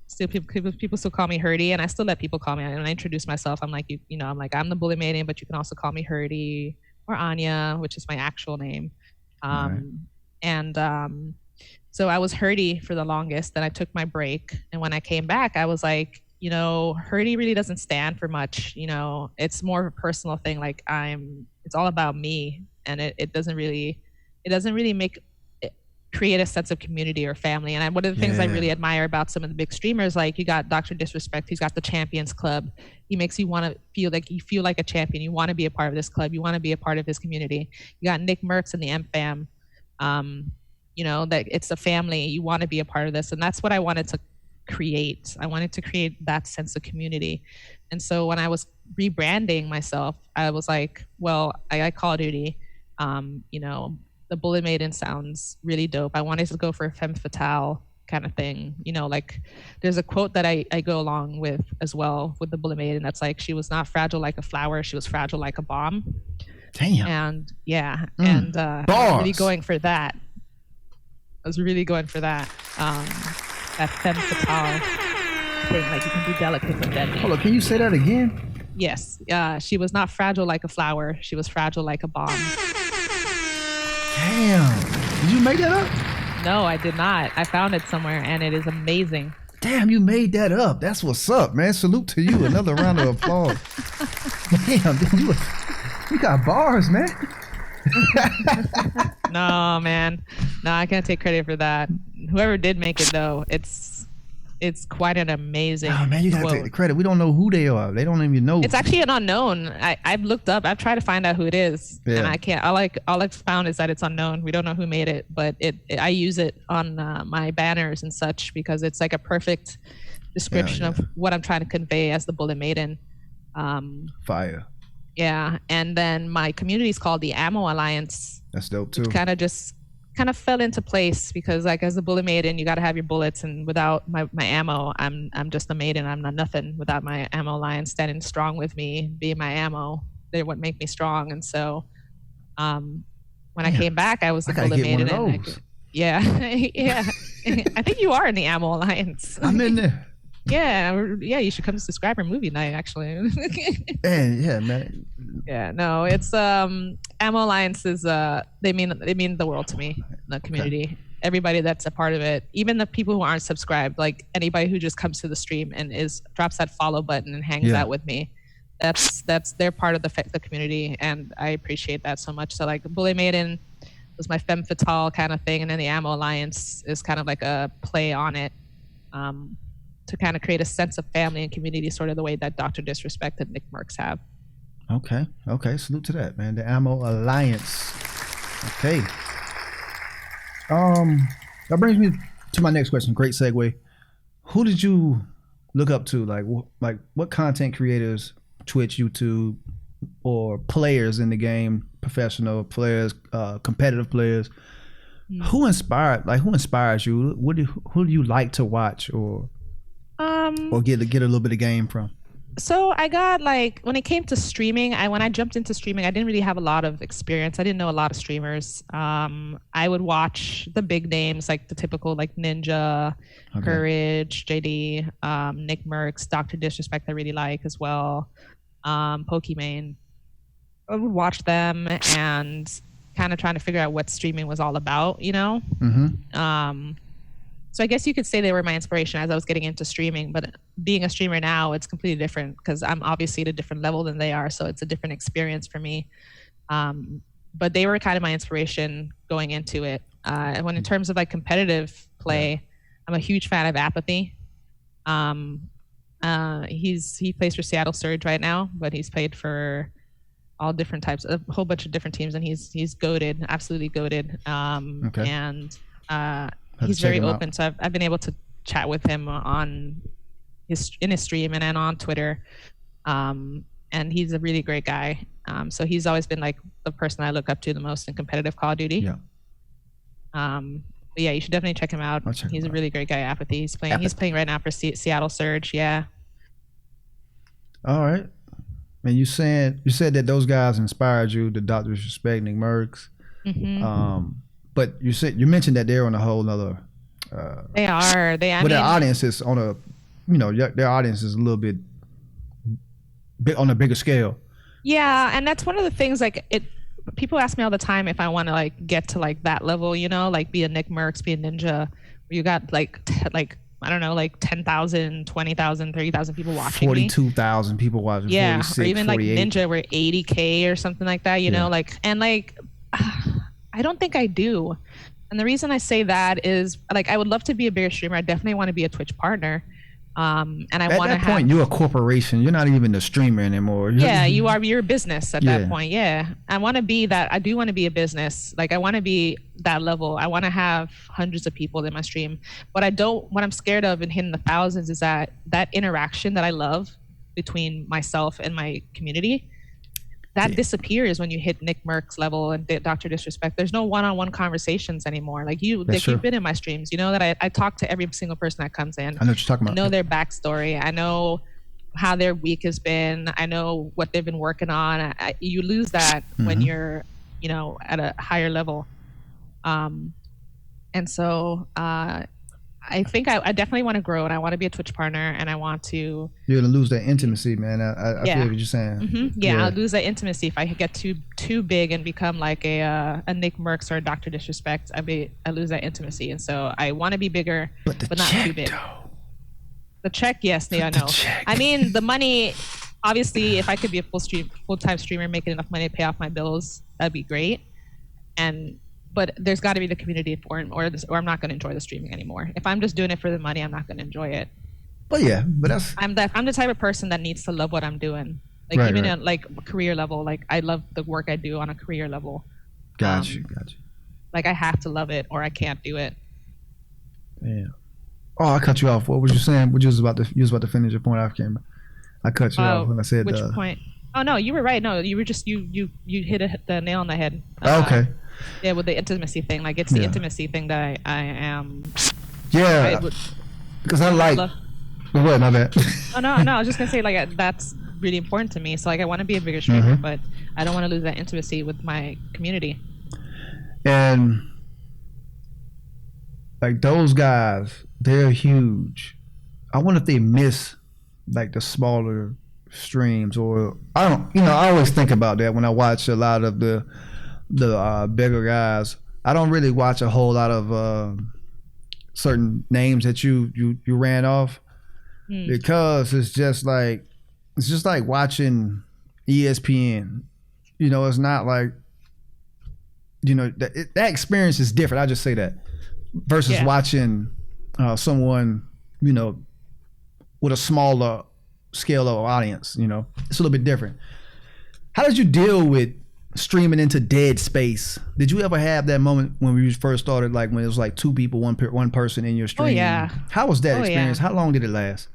Still people still call me Herdy, and I still let people call me. And I introduce myself, I'm like, I'm the Bullet Maiden, but you can also call me Herdy or Anya, which is my actual name. Right. And so I was Herdy for the longest. Then I took my break, and when I came back, I was like, Herdy really doesn't stand for much. It's more of a personal thing. Like it's all about me, and it doesn't really create a sense of community or family. And one of the things I really admire about some of the big streamers, like you got Dr. Disrespect, he's got the Champions Club. He makes you want to feel like a champion. You want to be a part of this club. You want to be a part of his community. You got Nick Merckx and the M Fam. That it's a family. You want to be a part of this. And that's what I wanted to create. I wanted to create that sense of community. And so when I was rebranding myself, I was like, well, I like Call of Duty. The Bullet Maiden sounds really dope. I wanted to go for a femme fatale kind of thing. Like there's a quote that I go along with as well with the Bullet Maiden that's like, she was not fragile like a flower, she was fragile like a bomb. Damn. And I was really going for that. That femme fatale thing, like you can be delicate but deadly. Hold on, can you say that again? Yes. She was not fragile like a flower, she was fragile like a bomb. Damn. Did you make that up? No, I did not. I found it somewhere and it is amazing. Damn, you made that up. That's what's up, man. Salute to you. Another round of applause. Damn, dude, you got bars, man. No, man. No, I can't take credit for that. Whoever did make it though, it's quite an amazing Oh man, you gotta quote. take the credit. We don't know who they are. They don't even know. It's actually an unknown. I've looked up. I've tried to find out who it is, and I can't. All I've found is that it's unknown. We don't know who made it, but I use it on my banners and such because it's like a perfect description of what I'm trying to convey as the Bullet Maiden. Fire. Yeah, and then my community is called the Ammo Alliance. That's dope too. Kind of fell into place because like as a Bullet Maiden, you got to have your bullets, and without my ammo, I'm just a maiden. I'm not nothing without my Ammo Alliance standing strong with me, being my ammo. They're what make me strong. And so, when I came back, I was the Bullet Maiden. Yeah. I think you are in the Ammo Alliance. I'm in there. Yeah, you should come to subscriber movie night actually. Man, yeah, man. Yeah, no, it's Ammo Alliance is they mean the world to me, the community. Okay. Everybody that's a part of it, even the people who aren't subscribed, like anybody who just comes to the stream and drops that follow button and hangs out with me. That's they're part of the community, and I appreciate that so much. So like Bullet Maiden was my femme fatale kind of thing, and then the Ammo Alliance is kind of like a play on it. To kind of create a sense of family and community, sort of the way that Dr. Disrespect and Nick Merckx have. Okay. Salute to that, man. The Ammo Alliance. Okay. That brings me to my next question. Great segue. Who did you look up to? Like what content creators, Twitch, YouTube, or players in the game, professional players, competitive players? Who inspires you? Who do you like to watch or get a little bit of game from? So I got when it came to streaming, when I jumped into streaming, I didn't really have a lot of experience. I didn't know a lot of streamers. I would watch the big names, like the typical Ninja, Courage, JD, Nick Merckx, Dr. Disrespect I really like as well, Pokimane. I would watch them and kind of trying to figure out what streaming was all about, So I guess you could say they were my inspiration as I was getting into streaming, but being a streamer now, it's completely different because I'm obviously at a different level than they are. So it's a different experience for me. But they were kind of my inspiration going into it. When in terms of competitive play, I'm a huge fan of Apathy. He plays for Seattle Surge right now, but he's played for all different types, a whole bunch of different teams, and he's goated, absolutely goated. Okay. And to he's check very him out. open, so I've been able to chat with him in his stream and then on Twitter. And he's a really great guy. So he's always been like the person I look up to the most in competitive Call of Duty. Yeah. But yeah, you should definitely check him out. I'll check He's him a out. really great guy. Apathy. He's Apathy. playing right now for Seattle Surge. Yeah. All right. And you said that those guys inspired you, the Dr. Disrespect, Nick Merckx. Mm-hmm. But you mentioned that they're on a whole nother. They are. Their audience is on a, their audience is a little bit on a bigger scale. Yeah, and that's one of the things. Like people ask me all the time if I want to like get to like that level. Like be a Nick Merckx, be a Ninja. Where you got like I don't know, like 10,000, 20,000, 30,000 people watching 42,000 people watching. Yeah, 46, or even 48. like Ninja, where 80K or something like that. You know, like I don't think I do. And the reason I say that is like I would love to be a bigger streamer. I definitely want to be a Twitch partner. And I want to at that point, you're a corporation. You're not even a streamer anymore. Yeah, you are. You're a business at Yeah. that point. Yeah, I want to be that. I do want to be a business. Like I want to be that level. I want to have hundreds of people in my stream. What I'm scared of in hitting the thousands is that interaction that I love between myself and my community. That disappears when you hit Nick Merckx level and Dr. Disrespect. There's no one-on-one conversations anymore. Like you've been in my streams. You know that I talk to every single person that comes in. I know what you're talking about. I know their backstory. I know how their week has been. I know what they've been working on. You lose that when you're, at a higher level. And so I think I definitely want to grow, and I want to be a Twitch partner, and I want to. You're gonna lose that intimacy, man. I feel what you're saying. Mm-hmm. Yeah, I'll lose that intimacy if I get too big and become like a Nick Merckx or a Dr. Disrespect. I lose that intimacy, and so I want to be bigger, but not too big. The check, yes, I know. I mean, the money. Obviously, if I could be a full-time streamer, making enough money to pay off my bills, that'd be great. But there's got to be the community for it, or I'm not going to enjoy the streaming anymore. If I'm just doing it for the money, I'm not going to enjoy it. But that's. I'm the type of person that needs to love what I'm doing. Like at like career level, like I love the work I do on a career level. Got you. Like I have to love it, or I can't do it. Yeah. Oh, I cut you off. What was you saying? You was about to finish your point off camera. I cut you off when I said which point? Oh no, you were right. No, you were just you hit the nail on the head. Okay. Yeah, with the intimacy thing, like it's the intimacy thing that I am. Yeah. Because I like. Go ahead, my bad. Oh no, I was just gonna say like that's really important to me. So like I want to be a bigger streamer, but I don't want to lose that intimacy with my community. And like those guys, they're huge. I wonder if they miss like the smaller streams, or I always think about that when I watch a lot of the bigger guys. I don't really watch a whole lot of certain names that you ran off because it's just like watching ESPN. It's not like that experience is different. I just say that versus watching someone with a smaller scale of audience. It's a little bit different. How did you deal with streaming into dead space? Did you ever have that moment when we first started, like when it was like two people, one person in your stream? Oh yeah. How was that experience? Yeah. How long did it last?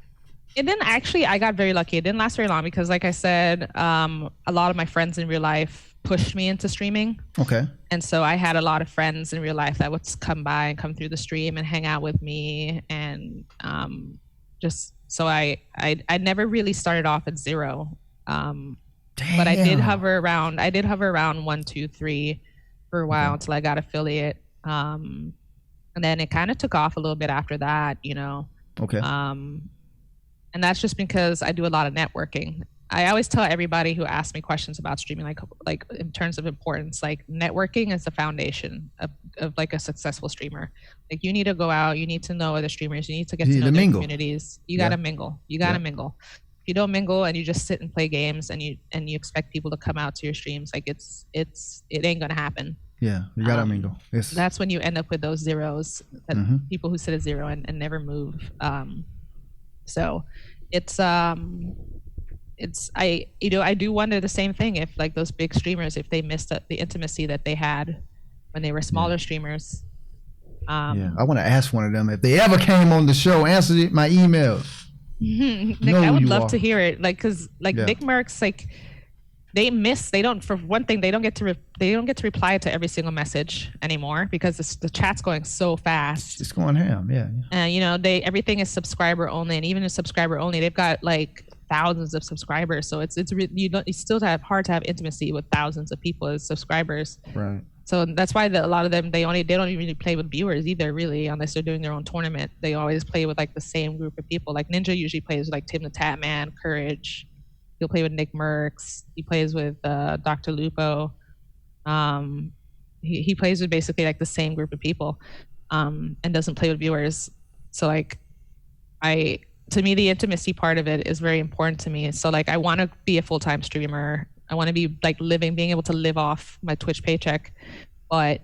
It didn't actually. I got very lucky. It didn't last very long because, like I said, a lot of my friends in real life pushed me into streaming. Okay. And so I had a lot of friends in real life that would come by and come through the stream and hang out with me, and just so I never really started off at zero. But I did hover around 1, 2, 3 for a while until I got affiliate. And then it kind of took off a little bit after that, Okay. And that's just because I do a lot of networking. I always tell everybody who asks me questions about streaming, like in terms of importance, like networking is the foundation of like a successful streamer. Like you need to go out, you need to know other streamers, you need to get to know their communities. You gotta mingle. You gotta mingle. If you don't mingle and you just sit and play games and you expect people to come out to your streams, like it ain't gonna happen. Yeah, you gotta mingle. That's when you end up with those zeros, that Mm-hmm. people who sit at zero and never move. So it's I do wonder the same thing, if like those big streamers, if they missed the intimacy that they had when they were smaller streamers. Yeah, I want to ask one of them if they ever came on the show. Answer my email. Nick, Know I who would you love are. to hear it, like, because like Yeah. Nick Merckx, like they don't, for one thing, they don't get to reply to every single message anymore because the chat's going so fast. It's going ham. Yeah. And you know, everything is subscriber only, and even if subscriber only, they've got like thousands of subscribers. So it's you still have hard to have intimacy with thousands of people as subscribers. Right. So that's why a lot of them, they don't even really play with viewers either, really, unless they're doing their own tournament. They always play with like the same group of people. Like Ninja usually plays with like Tim the Tatman, Courage. He'll play with Nick Merckx. He plays with Dr. Lupo. He plays with basically like the same group of people, and doesn't play with viewers. So like, to me, the intimacy part of it is very important to me. So like, I want to be a full-time streamer. I want to be like being able to live off my Twitch paycheck, but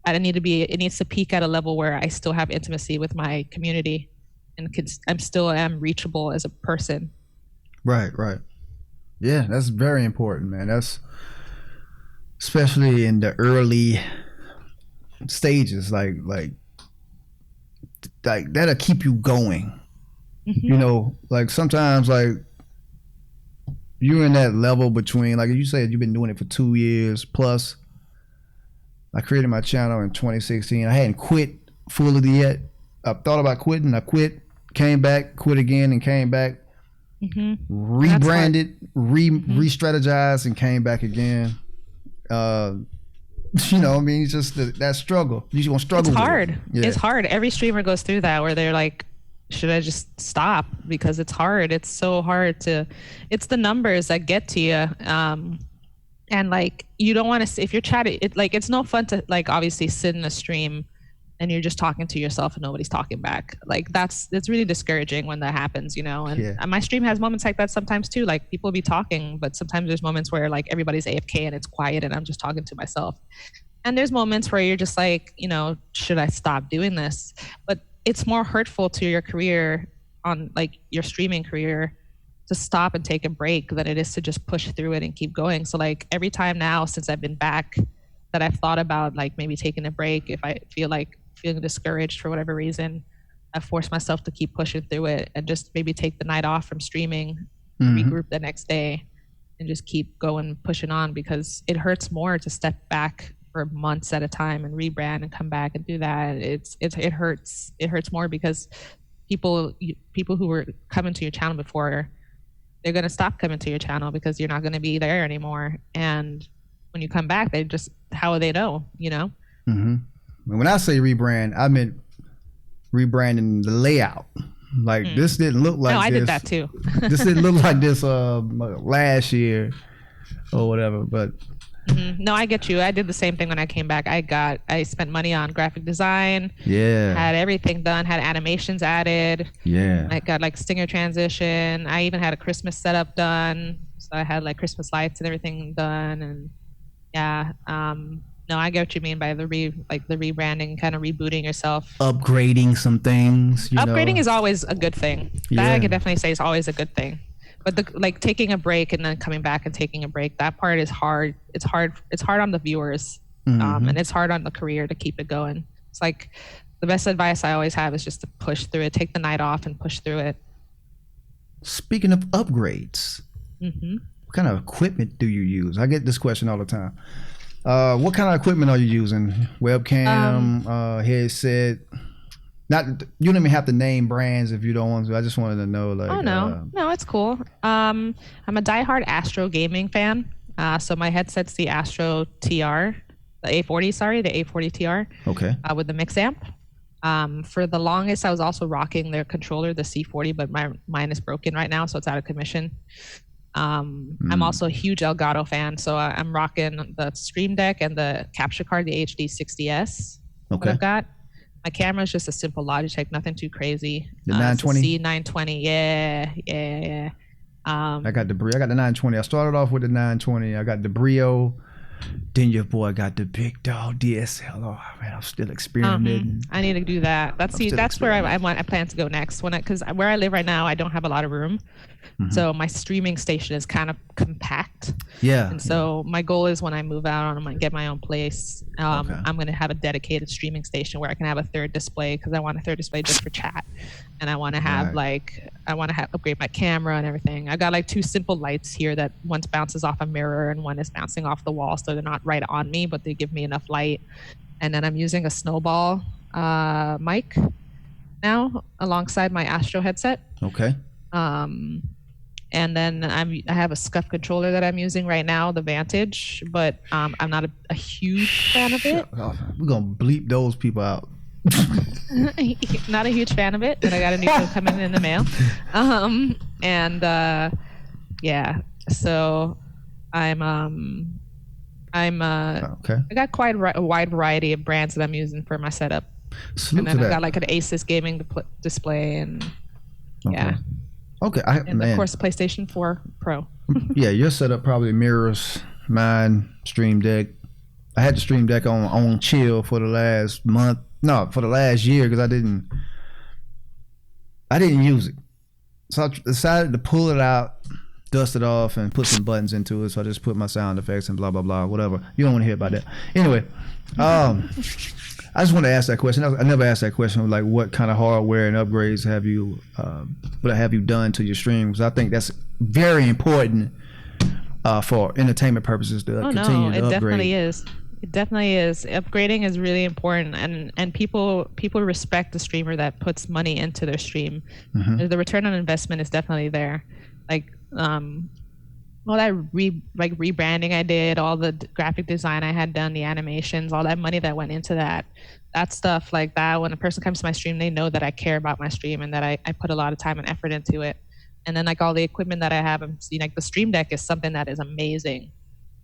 it needs to peak at a level where I still have intimacy with my community, and I'm still reachable as a person. Right. Yeah, that's very important, man. That's especially in the early stages, like that'll keep you going. Mm-hmm. You know, like sometimes like you're in that level between, like you said, you've been doing it for 2 years plus. I created my channel in 2016. I hadn't quit fully yet. I thought about quitting. I quit, came back, quit again, and came back. Mm-hmm. Rebranded, re-strategized, and came back again. You know, I mean, it's just that struggle. You're gonna struggle. It's hard. Yeah. It's hard. Every streamer goes through that, where they're like, should I just stop? Because it's hard. It's so hard it's the numbers that get to you. And like, you don't want to, if you're chatting, it's no fun to like obviously sit in a stream and you're just talking to yourself and nobody's talking back. Like it's really discouraging when that happens, you know? And my stream has moments like that sometimes too. Like people be talking, but sometimes there's moments where like everybody's AFK and it's quiet and I'm just talking to myself. And there's moments where you're just like, you know, should I stop doing this? But it's more hurtful to your career, on like your streaming career, to stop and take a break than it is to just push through it and keep going. So like every time now since I've been back that I've thought about like maybe taking a break, if I feeling discouraged for whatever reason, I force myself to keep pushing through it and just maybe take the night off from streaming, regroup the next day, and just keep going, pushing on, because it hurts more to step back for months at a time and rebrand and come back and do that. It hurts more because people who were coming to your channel before, they're going to stop coming to your channel because you're not going to be there anymore. And when you come back, they just, how will they know, you know? Mm-hmm. When I say rebrand, I meant rebranding the layout. Like this didn't look like no, I this. did that too. This didn't look like this last year or whatever, but no, I get you. I did the same thing when I came back. I spent money on graphic design. Yeah. Had everything done, had animations added. Yeah. I got like stinger transition. I even had a Christmas setup done. So I had like Christmas lights and everything done. And yeah, no, I get what you mean by the rebranding, kind of rebooting yourself. Upgrading some things. Upgrading is always a good thing. That I can definitely say is always a good thing. But taking a break and then coming back and taking a break, that part is hard. It's hard on the viewers, and it's hard on the career to keep it going. It's like the best advice I always have is just to push through it. Take the night off and push through it. Speaking of upgrades, what kind of equipment do you use? I get this question all the time. What kind of equipment are you using? Webcam, headset? Not, you don't even have to name brands if you don't want to. I just wanted to know, like. Oh no, it's cool. I'm a diehard Astro gaming fan. So my headset's the Astro TR, the A40 TR. Okay. With the mix amp. For the longest, I was also rocking their controller, the C40, but mine is broken right now, so it's out of commission. I'm also a huge Elgato fan, so I'm rocking the Stream Deck and the capture card, the HD60S. Okay. I've got. My camera is just a simple Logitech, nothing too crazy. The 920? C920, yeah. I got the 920. I started off with the 920. I got the Brio. Then your boy got the big dog DSLR. Man, I'm still experimenting. I need to do that. That's where I plan to go next. Because where I live right now, I don't have a lot of room, so my streaming station is kind of compact. Yeah. And so my goal is when I move out and I'm gonna get my own place, I'm gonna have a dedicated streaming station where I can have a third display, because I want a third display just for chat, and I want to have upgrade my camera and everything. I've got like 2 simple lights here that one bounces off a mirror and one is bouncing off the wall, so they're not right on me, but they give me enough light. And then I'm using a Snowball mic now alongside my Astro headset. Okay. And then I have a scuff controller that I'm using right now, the Vantage, but I'm not a huge fan of it. We're gonna bleep those people out. Not a huge fan of it, and I got a new one coming in the mail. Yeah, so I'm okay. I got quite a wide variety of brands that I'm using for my setup. Salute and then to I that. got like an Asus gaming display, and yeah. Okay, And of course, PlayStation 4 Pro. Yeah, your setup probably mirrors mine. Stream Deck. I had the Stream Deck on chill for the last month. No, for the last year, because I didn't use it. So I decided to pull it out, dust it off, and put some buttons into it. So I just put my sound effects and blah blah blah, whatever. You don't want to hear about that. Anyway, I just want to ask that question. I never asked that question. Like, what kind of hardware and upgrades have you done to your streams? I think that's very important for entertainment purposes to continue to upgrade. Definitely is. It definitely is. Upgrading is really important, and people respect the streamer that puts money into their stream. The return on investment is definitely there. Like all that rebranding I did, all the graphic design I had done, the animations, all that money that went into that stuff like that. When a person comes to my stream, they know that I care about my stream and that I put a lot of time and effort into it. And then like all the equipment that I have, I'm seeing like the Stream Deck is something that is amazing.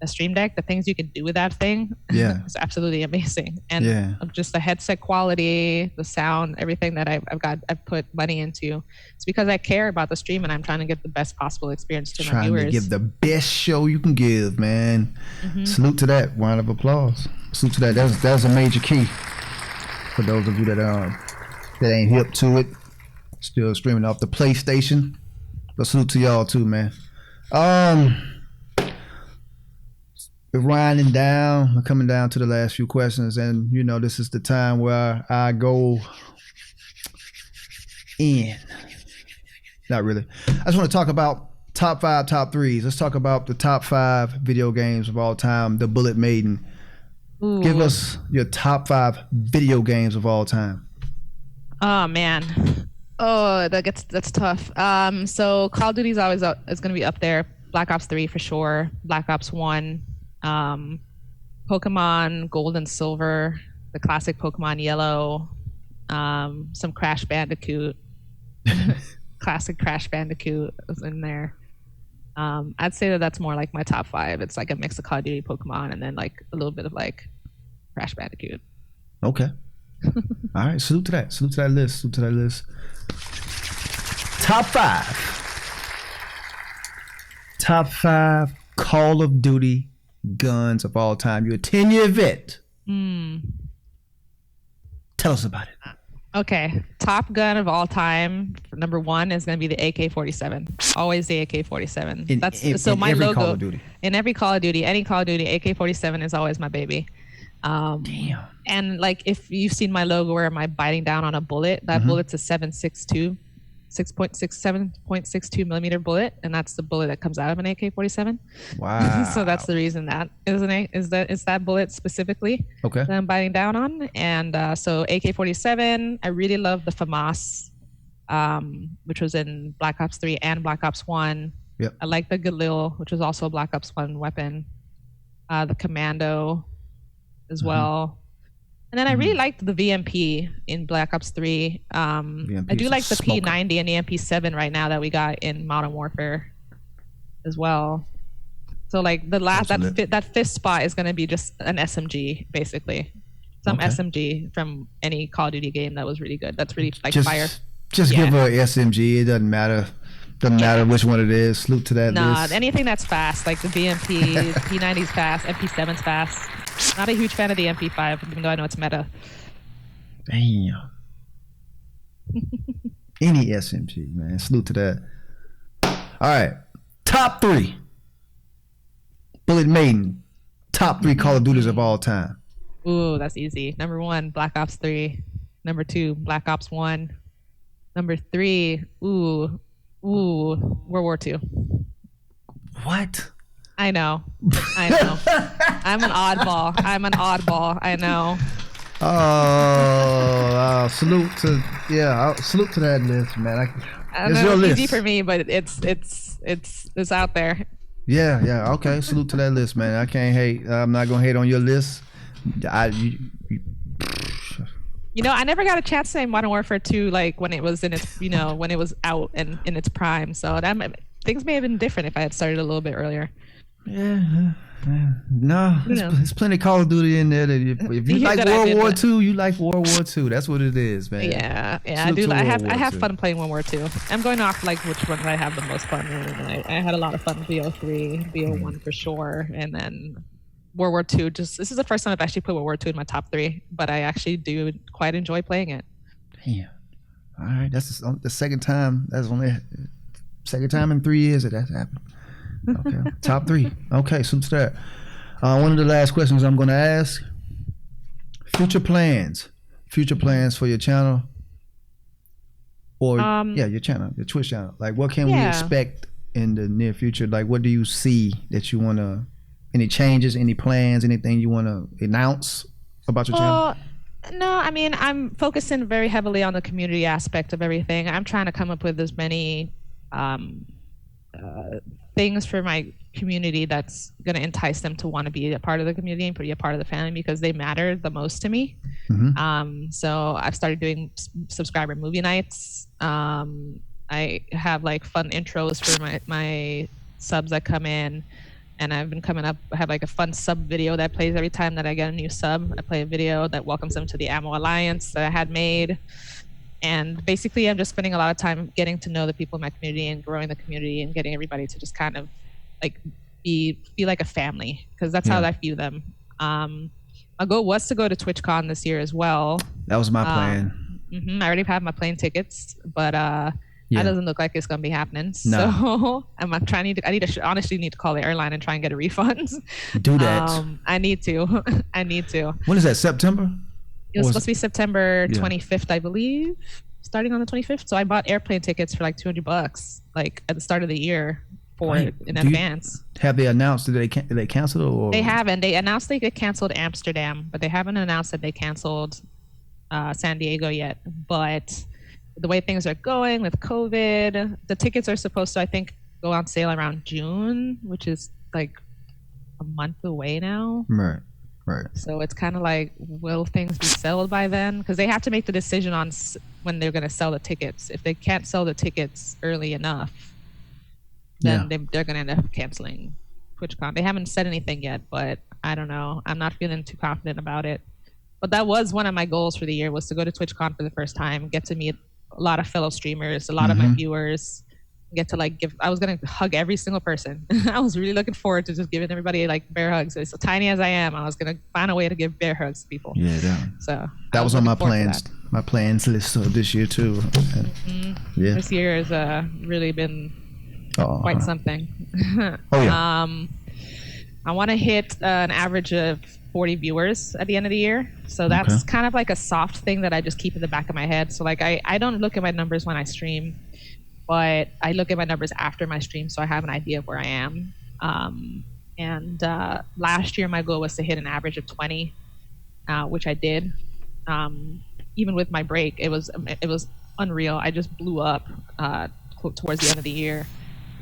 The Stream Deck, the things you can do with that thing, is absolutely amazing. And just the headset quality, the sound, everything that I've put money into. It's because I care about the stream and I'm trying to get the best possible experience to my viewers. Trying to give the best show you can give, man. Salute to that. Round of applause. Salute to that. That's a major key for those of you that ain't hip to it. Still streaming off the PlayStation. But salute to y'all too, man. We're winding down. We're coming down to the last few questions, and you know this is the time where I go in. Not really. I just want to talk about top 5, top 3s. Let's talk about the top 5 video games of all time. The Bullet Maiden. Ooh. Give us your top 5 video games of all time. Oh man. Oh, that's tough. So Call of Duty is always is going to be up there. Black Ops 3 for sure. Black Ops 1. Pokemon Gold and Silver, the classic Pokemon Yellow, some Crash Bandicoot, classic Crash Bandicoot is in there. I'd say that's more like my top 5. It's like a mix of Call of Duty, Pokemon, and then like a little bit of like Crash Bandicoot. Okay. All right. Salute to that. Salute to that list. Salute to that list. Top 5. Top 5 Call of Duty guns of all time. You're a 10-year vet. Tell us about it. Okay, top gun of all time. Number 1 is going to be the AK-47. Always the AK-47. In my every logo. Call of Duty. In every Call of Duty, any Call of Duty, AK-47 is always my baby. Damn. And like if you've seen my logo where am I biting down on a bullet, that bullet's a 6.62 millimeter bullet, and that's the bullet that comes out of an AK-47. Wow. So that's the reason that is that bullet specifically Okay. that I'm biting down on. And so AK-47, I really love the FAMAS, which was in Black Ops 3 and Black Ops 1. Yep. I like the Galil, which was also a Black Ops 1 weapon. The Commando as well. And then I really liked the VMP in Black Ops 3. I do like the P90 and the MP7 right now that we got in Modern Warfare as well. So like the last that fifth spot is going to be just an SMG basically. Some SMG from any Call of Duty game that was really good. That's really like fire. Just give her SMG. It doesn't matter. Doesn't matter which one it is. Salute to that Nah, list. anything that's fast, like the BMP, P90's fast, MP7's fast. Not a huge fan of the MP5, even though I know it's meta. Damn. Any SMG, man. Salute to that. All right. Top 3. Bullet Maiden. Top 3 Call of Duties of all time. Ooh, that's easy. Number 1, Black Ops 3. Number 2, Black Ops 1. Number 3, World War II. What? I know. I'm an oddball. I know. Oh, salute to salute to that list, man. I It's know your it's list. easy for me, but it's out there. Yeah. Okay, salute to that list, man. I can't hate. I'm not gonna hate on your list. You know, I never got a chance to say Modern Warfare 2 like when it was in its, when it was out and in its prime. So things may have been different if I had started a little bit earlier. Yeah. No, there's plenty of Call of Duty in there. That if you like World War II, you like World War II. That's what it is, man. Yeah, I Salute do. to I World War have II. fun playing World War II. I'm going off like which one I have the most fun in. I had a lot of fun with BO3, BO1 for sure, and then World War II. This is the first time I've actually put World War II in my top 3, but I actually do quite enjoy playing it. Damn. All right, that's the second time. That's only second time in 3 years that's happened. Okay, top 3. Okay, so to that. One of the last questions I'm going to ask: future plans for your channel, or your channel, your Twitch channel. Like, what can we expect in the near future? Like, what do you see that you want to? Any changes? Any plans? Anything you want to announce about your channel? No, I mean, I'm focusing very heavily on the community aspect of everything. I'm trying to come up with as many things for my community that's going to entice them to want to be a part of the community and be a part of the family, because they matter the most to me. So I've started doing subscriber movie nights. I have like fun intros for my subs that come in. And I've been coming up, I have like a fun sub video that plays every time that I get a new sub. I play a video that welcomes them to the Ammo Alliance that I had made. And basically, I'm just spending a lot of time getting to know the people in my community and growing the community and getting everybody to just kind of like be like a family, because that's how I view them. My goal was to go to TwitchCon this year as well. That was my plan. I already have my plane tickets, but that doesn't look like it's gonna be happening. No. So I'm trying to honestly need to call the airline and try and get a refund. Do that. I need to. When is that? September? It was supposed to be September 25th, I believe, starting on the 25th. So I bought airplane tickets for like $200, like at the start of the year in advance. Have they announced that they canceled, or they haven't? They announced they canceled Amsterdam, but they haven't announced that they canceled San Diego yet. But the way things are going with COVID, the tickets are supposed to, I think, go on sale around June, which is like a month away now. Right. So it's kind of like, will things be sold by then? Because they have to make the decision on when they're going to sell the tickets. If they can't sell the tickets early enough, then they're going to end up canceling TwitchCon. They haven't said anything yet, but I don't know. I'm not feeling too confident about it. But that was one of my goals for the year, was to go to TwitchCon for the first time, get to meet a lot of fellow streamers, a lot of my viewers, get to like I was going to hug every single person. I was really looking forward to just giving everybody like bear hugs. So tiny as I am, I was going to find a way to give bear hugs to people. So that was on my plans list of this year too. This year has really been quite something. I want to hit an average of 40 viewers at the end of the year. So that's kind of like a soft thing that I just keep in the back of my head. So like I don't look at my numbers when I stream, but I look at my numbers after my stream, so I have an idea of where I am. And last year my goal was to hit an average of 20, which I did. Even with my break, it was unreal. I just blew up towards the end of the year.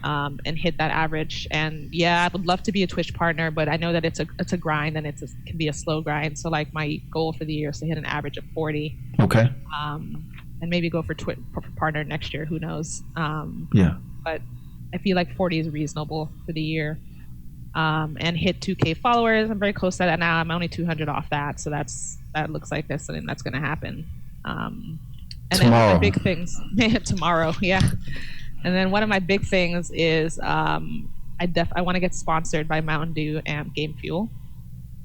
And hit that average. And I would love to be a Twitch partner, but I know that it's a grind, and it can be a slow grind. So like my goal for the year is to hit an average of 40. Okay. And maybe go for partner next year. Who knows? But I feel like 40 is reasonable for the year. And hit 2K followers. I'm very close to that now. I'm only 200 off that, so that looks like that's something that's going to happen. And tomorrow. then the big things tomorrow. And then one of my big things is I want to get sponsored by Mountain Dew and Game Fuel.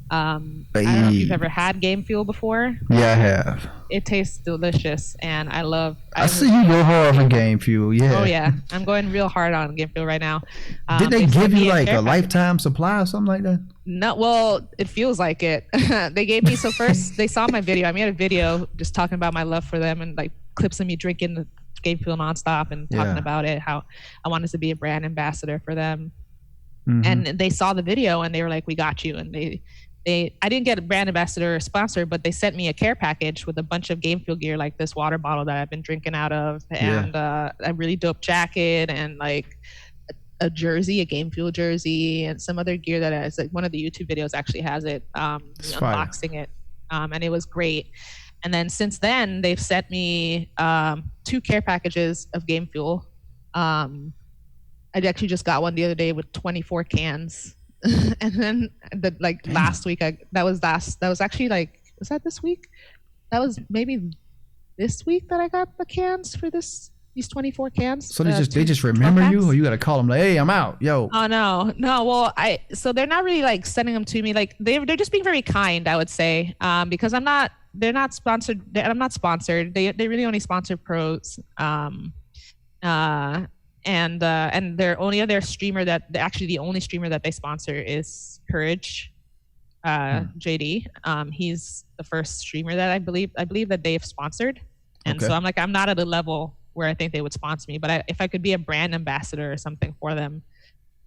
I don't know if you've ever had Game Fuel before. Yeah, I have. It tastes delicious, and I see you go hard for Game Fuel. Yeah. Oh yeah, I'm going real hard on Game Fuel right now. Did they give you like a lifetime supply or something like that? No, well, it feels like it. They gave me, so first they saw my video. I made a video just talking about my love for them and like clips of me drinking the Game Fuel nonstop and talking about it, how I wanted to be a brand ambassador for them. And they saw the video and they were like, "We got you." And I didn't get a brand ambassador or sponsor, but they sent me a care package with a bunch of Game Fuel gear, like this water bottle that I've been drinking out of, and a really dope jacket, and like a jersey, a Game Fuel jersey, and some other gear that is like one of the YouTube videos actually has it, unboxing it, and it was great. And then since then, they've sent me 2 care packages of Game Fuel. I actually just got one the other day with 24 cans. And then last week, that was actually like, was that this week? That was maybe this week that I got the cans for these 24 cans. So they just remember you, or you got to call them like, "Hey, I'm out, yo." Oh no. Well, so they're not really like sending them to me. Like they're just being very kind, I would say, because they're not sponsored. I'm not sponsored. They really only sponsor pros. And their streamer that actually the only streamer that they sponsor is Courage, JD. He's the first streamer that I believe that they've sponsored, and so I'm like, I'm not at a level where I think they would sponsor me, but if I could be a brand ambassador or something for them,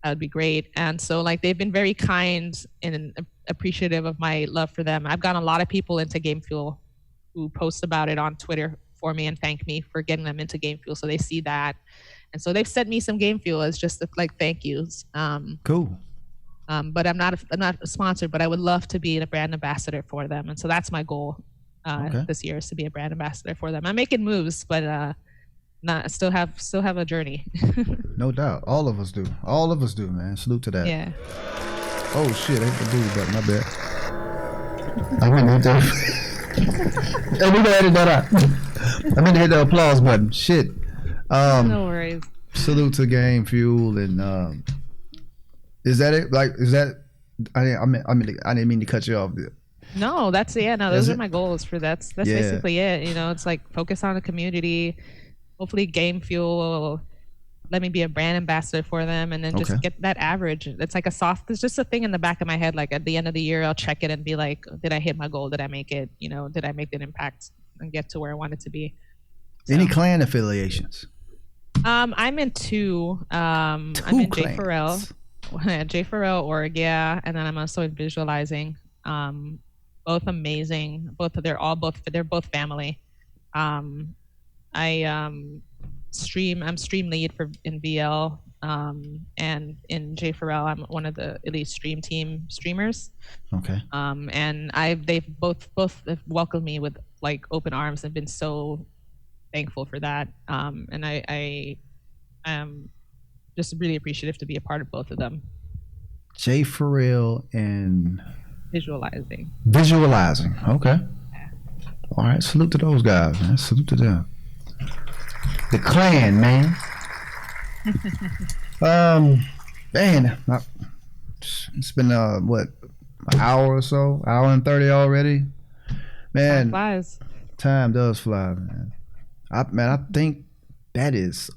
that would be great. And so like they've been very kind and appreciative of my love for them. I've gotten a lot of people into Game Fuel who post about it on Twitter for me and thank me for getting them into Game Fuel, so they see that. And so they've sent me some Game Fuel as just like thank yous. Cool. But I'm not sponsored, but I would love to be a brand ambassador for them. And so that's my goal this year, is to be a brand ambassador for them. I'm making moves, but still have a journey. No doubt. All of us do, man. Salute to that. Yeah. Oh shit, I hit the booty button, my bad. I meant to hit that. Hey, we gotta edit that out. I meant to hit the applause button. Shit. No worries. Salute to Game Fuel, and is that it? Like, is that? I didn't mean to cut you off. No, that's those are my goals for that's basically it. You know, it's like focus on the community. Hopefully, Game Fuel will let me be a brand ambassador for them, and then just get that average. It's like there's just a thing in the back of my head. Like at the end of the year, I'll check it and be like, did I hit my goal? Did I make it? You know, did I make an impact and get to where I wanted to be? So. Any clan affiliations? I'm in 2. I'm in J clans. Pharrell, J Pharrell org, and then I'm also in Visualizing. Both amazing. They're both family. I'm stream lead in VL, and in J Pharrell I'm one of the elite stream team streamers. Okay. And they've both welcomed me with like open arms and been so thankful for that. And I am just really appreciative to be a part of both of them. J Pharrell and Visualizing. Okay. All right. Salute to those guys, man. Salute to them. The clan, man. Man, it's been what, an hour or so, hour and 30 already. Man, Time flies. Time does fly, man. I think that is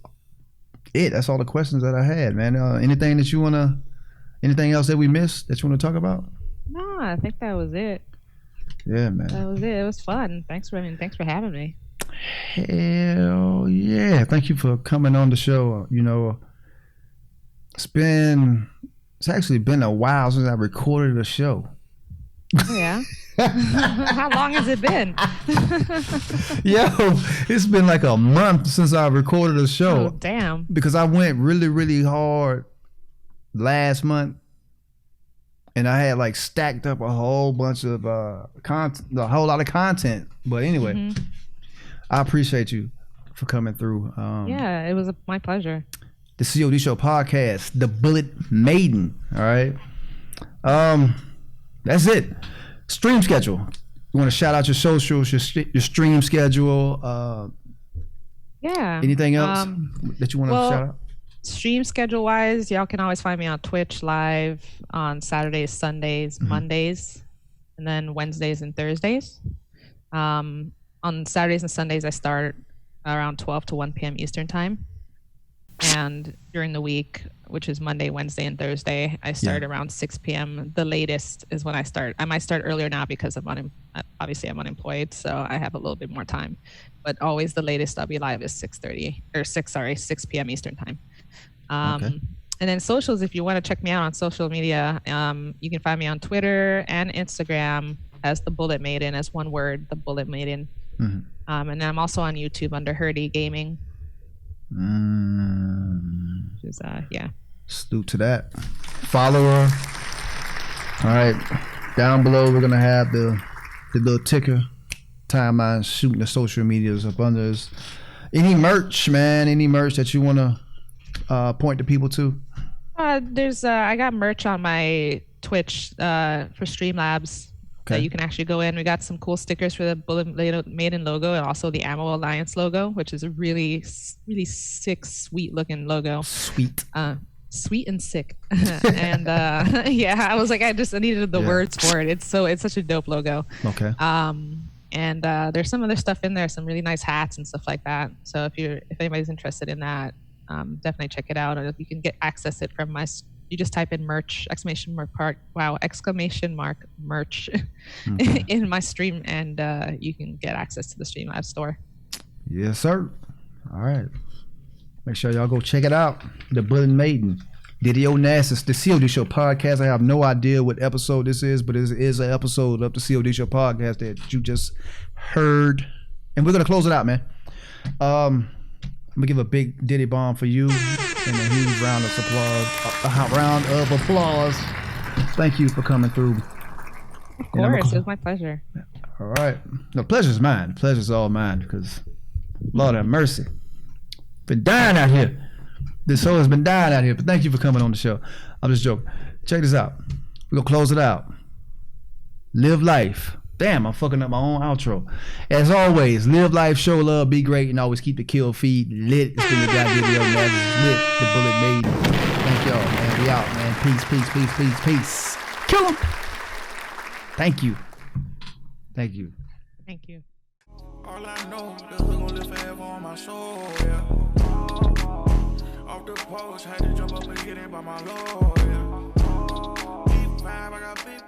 it. That's all the questions that I had, man. Anything else that we missed that you want to talk about? No, I think that was it. Yeah, man. That was it. It was fun. Thanks for having me. Hell yeah. Thank you for coming on the show. You know, it's actually been a while since I recorded a show. Oh, yeah? How long has it been? Yo, it's been like a month since I recorded a show. Oh, damn. Because I went really, really hard last month, and I had like stacked up a whole bunch of content, a whole lot of content. But anyway, I appreciate you for coming through. Yeah, it was my pleasure. The COD Show podcast, the Bullet Maiden. All right. That's it. Stream schedule. You want to shout out your socials, your stream schedule, Yeah. Anything else that you want to well, shout out? Stream schedule wise, y'all can always find me on Twitch live on Saturdays, Sundays, Mondays, and then Wednesdays and Thursdays. On Saturdays and Sundays, I start around 12 to 1 p.m. Eastern time. And during the week, which is Monday, Wednesday, and Thursday, I start around 6 p.m. The latest is when I start. I might start earlier now because obviously I'm unemployed, so I have a little bit more time. But always the latest I'll be live is 6 p.m. Eastern time. And then socials, if you want to check me out on social media, you can find me on Twitter and Instagram as The Bullet Maiden, as one word, The Bullet Maiden. And then I'm also on YouTube under Herdy Gaming. Which is, Salute to that. Follow her. All right. Down below, we're going to have the little ticker timeline shooting the social medias up under us. Any merch, man? Any merch that you want to point to people to? There's I got merch on my Twitch for Streamlabs that you can actually go in. We got some cool stickers for the Bullet Maiden logo and also the Ammo Alliance logo, which is a really, really sick, sweet looking logo. Sweet. Sweet and sick. And I was like, I needed the words for it. It's such a dope logo. Okay. And there's some other stuff in there, some really nice hats and stuff like that. So if anybody's interested in that, definitely check it out. Or you can access it from you just type in merch, exclamation mark merch in my stream, and you can get access to the Streamlabs store. Yes, sir. All right. Make sure y'all go check it out. The Bullet Maiden, the Onasis, the COD Show podcast. I have no idea what episode this is, but it is an episode of the COD Show podcast that you just heard. And we're going to close it out, man. I'm going to give a big Diddy bomb for you and a huge round of applause. Thank you for coming through. Of course, it was my pleasure. All right. The pleasure's mine. The pleasure's all mine because Lord have mercy. Been dying out here. This show has been dying out here, but thank you for coming on the show. I'm just joking. Check this out. We're going to close it out. Live life. Damn, I'm fucking up my own outro. As always, live life, show love, be great, and always keep the kill feed lit. It's been the goddamn lit, the Bullet Maiden. Thank y'all, man. We out, man. Peace, peace, peace, peace, peace. Kill him. Thank you. Thank you. Thank you. All I know, the hood gon' live forever on my soul, yeah. Off the post, had to jump up and get it by my lord, yeah. Big vibe, I got big